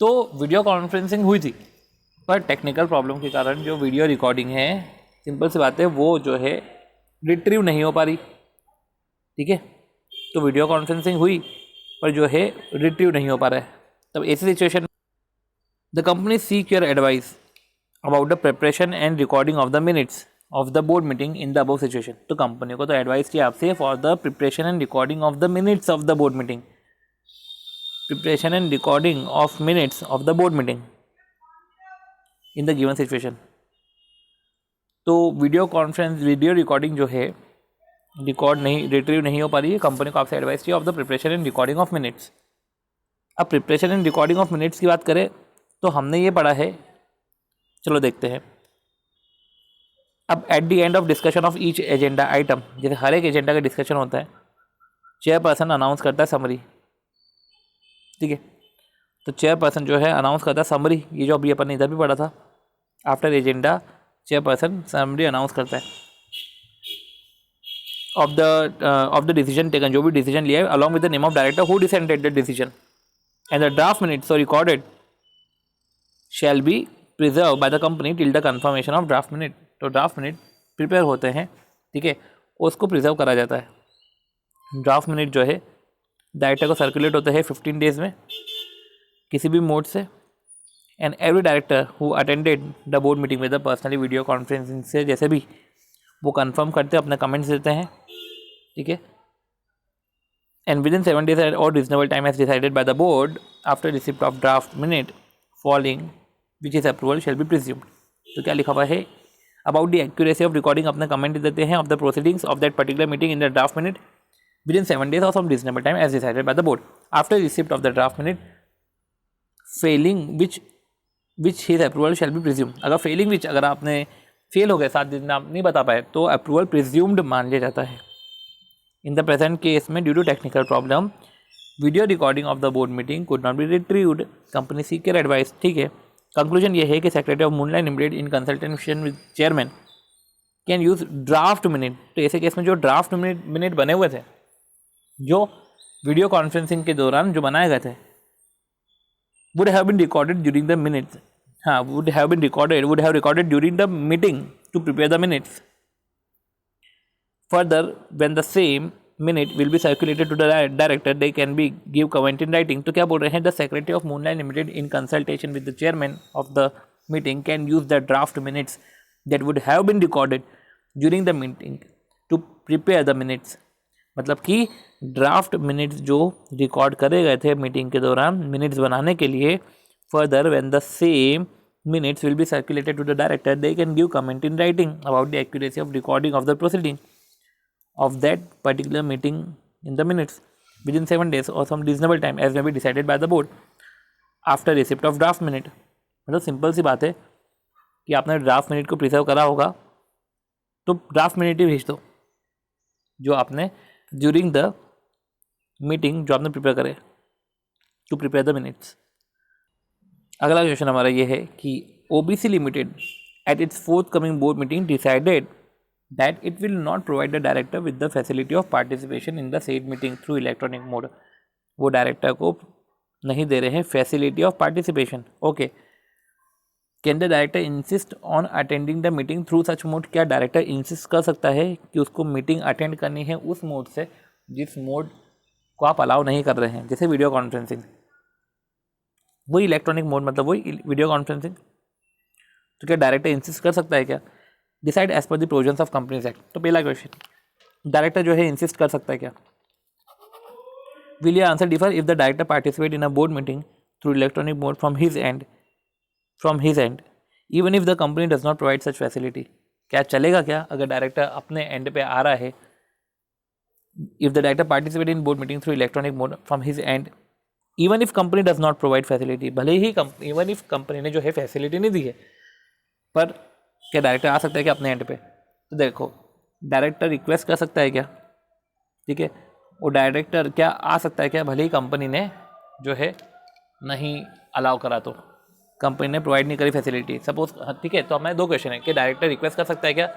तो वीडियो कॉन्फ्रेंसिंग हुई थी, पर टेक्निकल प्रॉब्लम के कारण जो वीडियो रिकॉर्डिंग है, सिंपल सी बात है, वो जो है रिट्रीव नहीं हो पा रही, ठीक है. तो वीडियो कॉन्फ्रेंसिंग हुई पर जो है रिट्रीव नहीं हो पा रहा है. तब ऐसी situation the company seek your advice about the preparation and recording of the minutes of the board meeting in the above situation. तो कंपनी को तो एडवाइस चाहिए आपसे for the preparation and recording of the minutes of the board meeting. Preparation and recording of minutes of the board meeting in the given situation. तो video recording जो है retrieve नहीं हो पा रही है, कंपनी को आपसे एडवाइस चाहिए of the preparation and recording of minutes. अब preparation and recording of minutes की बात करें तो हमने ये पढ़ा है, चलो देखते हैं. अब at the end of discussion of each agenda item, जैसे हर एक एजेंडा का डिस्कशन होता है, चेयरपर्सन अनाउंस करता है समरी, ठीक है. तो चेयरपर्सन जो है अनाउंस करता है समरी, ये जो अभी अपन ने इधर भी पढ़ा था, after agenda chairperson summary announce करता है. ऑफ द डिसीजन टेकन, जो भी डिसीजन लिया है, along with the name of director who decided the decision, and the draft minutes और recorded shall be preserve by the company till the confirmation of draft minute. तो draft minute prepare होते हैं, ठीक है, उसको preserve करा जाता है। ड्राफ्ट मिनट जो है डायरेक्टर को सर्कुलेट होते हैं 15 डेज में किसी भी मोड से, and every director who attended the board meeting with the personally video conferencing से जैसे भी वो कंफर्म करते हैं, अपने कमेंट्स देते हैं, ठीक है, एंड विद इन 7 days और reasonable time as decided by the board after receipt of draft minute following which is approval shall be presumed. तो क्या लिखा हुआ है, about the accuracy of recording, अपने कमेंट देते हैं of the proceedings of that particular meeting in the draft minute within 7 days और some reasonable time as decided by the board after receipt of the draft minute, Fehling which his approval shall B presume. अगर Fehling विच, अगर आपने fail हो गए 7 दिन आप नहीं बता पाए, तो अप्रूवल प्रिज्यूम्ड मान लिया जाता है। इन द प्रेजेंट केस में due to technical problem video recording of the board meeting could not be retrieved, company seeker advice, ठीक है। कंक्लूजन ये है कि secretary of Moonlight limited in consultation with chairman can use draft minute. तो ऐसे case में जो draft minute बने हुए थे, जो वीडियो कॉन्फ्रेंसिंग के दौरान जो बनाए गए थे, would have been recorded during the minutes, would have recorded during the meeting to prepare the minutes. Further, when the same minute will be circulated to the director, they can be give comment in writing. तो क्या बोल रहे हैं, the secretary of Moonlight Limited in consultation with the chairman of the meeting can use the draft minutes that would have been recorded during the meeting to prepare the minutes. मतलब कि draft minutes जो record करे गए थे meeting के दौरान minutes बनाने के लिए, further when the same minutes will be circulated to the director, they can give comment in writing about the accuracy of recording of the proceeding of that particular meeting in the minutes within 7 days और some reasonable time as may be decided by the board after receipt of draft minute. मतलब simple सी बात है कि आपने draft minute को preserve करा होगा, तो ड्राफ्ट मिनट ही भेज दो जो आपने ड्यूरिंग द मीटिंग जो आपने प्रिपेयर करे टू प्रिपेयर द मिनट्स। अगला क्वेश्चन हमारा ये है कि OBC limited at its fourth coming board meeting decided that it will not provide the director with the facility of participation in the said meeting through electronic mode. वो director को नहीं दे रहे हैं facility of participation, okay. Can the director insist on attending the meeting through such mode. क्या director insist कर सकता है कि उसको मीटिंग अटेंड करनी है उस मोड से जिस मोड को आप अलाउ नहीं कर रहे हैं, जैसे वीडियो कॉन्फ्रेंसिंग, वही इलेक्ट्रॉनिक मोड मतलब वही वीडियो कॉन्फ्रेंसिंग। तो क्या डायरेक्टर इंसिस्ट कर सकता है क्या, decide as per the provisions of companies act. तो पहला क्वेश्चन, डायरेक्टर जो है इंसिस्ट कर सकता है क्या। Will your answer differ if the director participate in a board meeting through electronic mode from his and even if the company does not provide such facility. क्या चलेगा क्या अगर डायरेक्टर अपने एंड पे आ रहा है, if the director participate in board meeting through electronic mode from his end even if company does not provide facility, भले ही even if company ने जो है फैसिलिटी नहीं दी है, पर क्या डायरेक्टर आ सकता है क्या अपने एंड पे। तो देखो डायरेक्टर रिक्वेस्ट कर सकता है क्या, ठीक है, वो डायरेक्टर क्या आ सकता है क्या, भले ही कंपनी ने जो है नहीं अलाउ करा, तो कंपनी ने प्रोवाइड नहीं करी फैसिलिटी सपोज, ठीक है। तो हमें दो क्वेश्चन है कि डायरेक्टर रिक्वेस्ट कर सकता है क्या,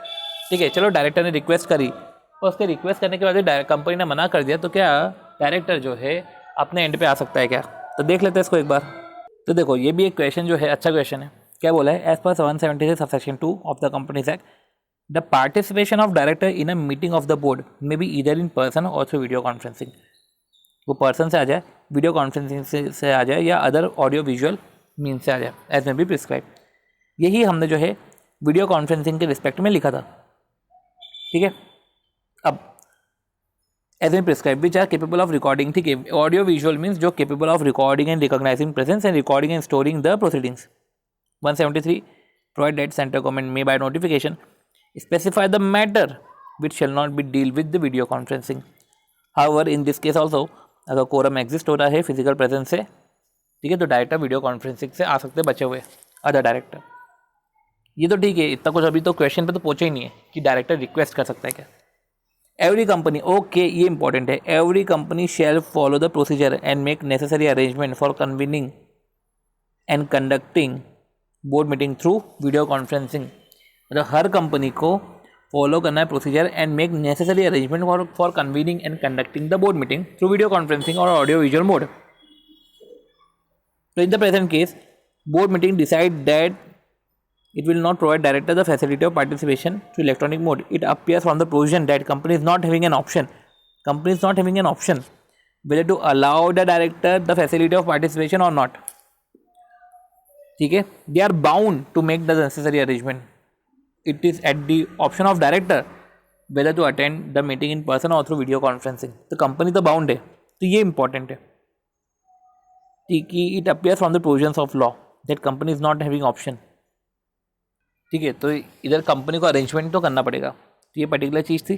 ठीक है, चलो डायरेक्टर ने रिक्वेस्ट करी और उसके रिक्वेस्ट करने के बाद कंपनी ने मना कर दिया, तो क्या डायरेक्टर जो है अपने एंड पे आ सकता है क्या। तो देख लेते हैं इसको एक बार। तो देखो ये भी एक क्वेश्चन जो है अच्छा क्वेश्चन है। क्या बोला है, as per 176 subsection 2 of the companies act the participation of director in a meeting of the board may be either in person और थ्रू वीडियो कॉन्फ्रेंसिंग। वो पर्सन से आ जाए, वीडियो कॉन्फ्रेंसिंग से आ जाए, या अदर ऑडियो विजुअल मीन से आ जाए एज मे बी प्रिस्क्राइब। यही हमने जो है वीडियो कॉन्फ्रेंसिंग के रिस्पेक्ट में लिखा था, ठीक है। अब as a prescribe which are capable of recording, ठीक है, ऑडियो विजुअल मीन्स जो capable of recording and recognising presence and recording and storing the proceedings. 173 provide that centre government may by notification specify the matter which shall not be deal with the video conferencing. However in this case also अगर quorum exist हो रहा है physical presence से, ठीक है, तो director video conferencing से आ सकते बचे हुए अदर डायरेक्टर। ये तो ठीक है, इतना कुछ अभी तो क्वेश्चन पे तो पहुंचे ही नहीं है कि डायरेक्टर रिक्वेस्ट कर सकता है क्या। एवरी कंपनी, ओके ये इंपॉर्टेंट है, every company shall follow the procedure and make necessary arrangement for convening and conducting board meeting through video conferencing. मतलब हर कंपनी को फॉलो करना है procedure and make necessary arrangement for convening and conducting the board meeting through video conferencing और audio visual mode. So in the present case, board meeting decide that it will not provide director the facility of participation through electronic mode. It appears from the provision that company is not having an option. Company is not having an option whether to allow the director the facility of participation or not. ठीक है, they are bound to make the necessary arrangement. It is at the option of director whether to attend the meeting in person or through video conferencing. तो company तो bound है, तो ये important है कि it appears from the provisions of law that company is not having option. ठीक है, तो इधर कंपनी को अरेंजमेंट तो करना पड़ेगा. तो ये पर्टिकुलर चीज़ थी.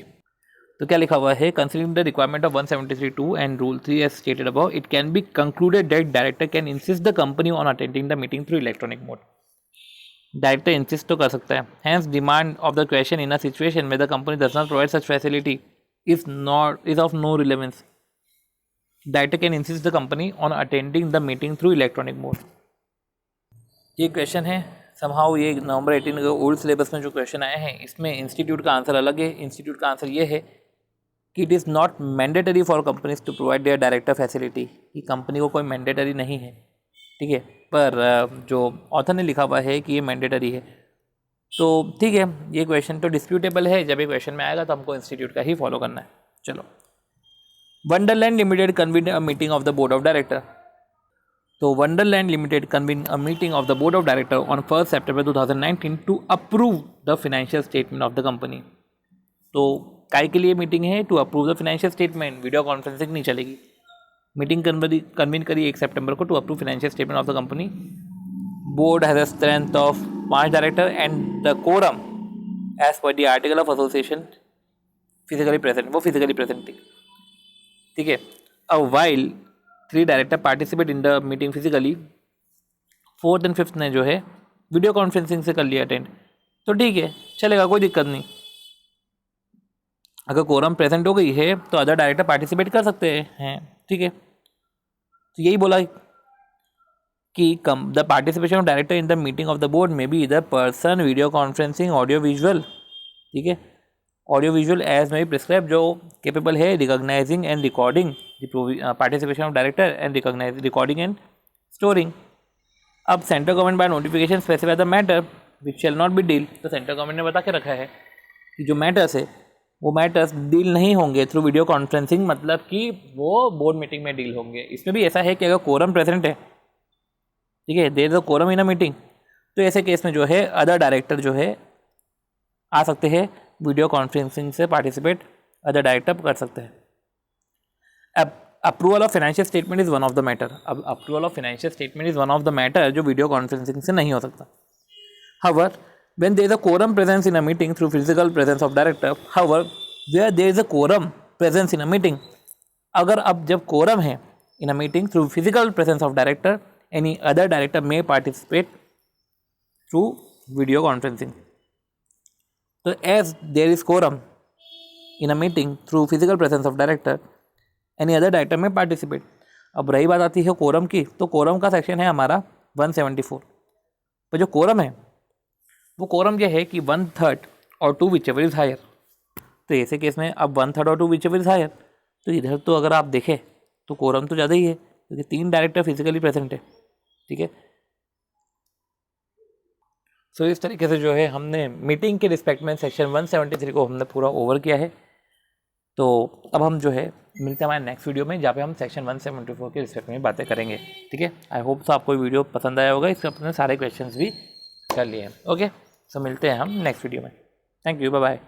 तो क्या लिखा हुआ है, considering the requirement of 173(2) and rule 3 as stated above, it can be concluded that director can insist the company on attending the meeting through electronic mode. Director insist तो कर सकता है. Hence demand of the question in a situation में the company does not provide such facility is of no relevance. Director can insist the company on attending the meeting through electronic mode. ये question है somehow, ये नवंबर 18 के old syllabus में जो question आए हैं इसमें इंस्टीट्यूट का आंसर अलग है. इंस्टीट्यूट का आंसर ये है कि it is not mandatory for companies to provide their director facility. कि कंपनी को कोई मैंडेटरी नहीं है. ठीक है, पर जो ऑथर ने लिखा हुआ है कि ये मैंडेटरी है. तो ठीक है, ये क्वेश्चन तो डिस्प्यूटेबल है. जब ये क्वेश्चन में आएगा तो हमको इंस्टीट्यूट का ही फॉलो करना है. चलो, Wonderland limited convene a meeting of the board of director. तो Wonderland limited convene a meeting of the board of director on 1 September 2019 to approve the financial statement of the company. तो काय के लिए मीटिंग है? To approve the financial statement. Video conferencing नहीं चलेगी. Meeting convene करी 1 सितंबर को to approve financial statement of the company. Board has a strength of 5 director and the quorum as per the article of association physically present. वो physically present थी. ठीक है, अब while 3 director participate in the meeting physically, 4th and 5th ने जो है video conferencing से कर लिया अटेंड. तो ठीक है, चलेगा, कोई दिक्कत नहीं. अगर कोरम प्रेजेंट हो गई है तो अदर डायरेक्टर पार्टिसिपेट कर सकते हैं. ठीक है, तो यही बोला कि the participation of director in the meeting of the board में be either person, video conferencing, audio visual. ठीक है, audio visual as may prescribe, जो कैपेबल है recognising and recording the participation of director and recording and storing. अब central government by notification specify the matter which shall not be deal. तो central government ने बता के रखा है कि जो मैटर्स है वो मैटर्स डील नहीं होंगे थ्रू वीडियो कॉन्फ्रेंसिंग, मतलब कि वो बोर्ड मीटिंग में डील होंगे. इसमें भी ऐसा है कि अगर कोरम प्रेजेंट है, ठीक है, there is a quorum in a meeting, तो ऐसे केस में जो है अदर डायरेक्टर जो है आ सकते हैं वीडियो कॉन्फ्रेंसिंग से पार्टिसिपेट. अदर डायरेक्टर कर सकते हैं. अब approval of financial statement is one of the matter. अब approval of financial statement is one of the matter जो वीडियो कॉन्फ्रेंसिंग से नहीं हो सकता. However, when there is a quorum presence in a meeting through physical presence of director, however, where there is a quorum presence in a meeting, अगर अब जब quorum है in a meeting through physical presence of director, any other director may participate through video conferencing. So as there is quorum in a meeting through physical presence of director, any other director may participate. अब रही बात आती है quorum की, तो quorum का section है हमारा 174. पर जो quorum है वो कोरम यह है कि 1/3 और 2 विच एवर इज हायर. तो ऐसे केस में अब 1/3 और 2 विच एवर इज हायर, तो इधर तो अगर आप देखें तो कोरम तो ज़्यादा ही है क्योंकि 3 डायरेक्टर फिजिकली प्रेजेंट है. ठीक है, सो इस तरीके से जो है हमने मीटिंग के रिस्पेक्ट में सेक्शन 173 को हमने पूरा ओवर किया है. तो अब हम जो है मिलते हैं हमारे नेक्स्ट वीडियो में जहाँ पे हम सेक्शन 174 के रिस्पेक्ट में बातें करेंगे. ठीक है, आई होप सो आपको वीडियो पसंद आया होगा. इसके अपने सारे क्वेश्चंस भी कर लिए हैं. ओके, सो मिलते हैं हम नेक्स्ट वीडियो में. Thank you, bye bye.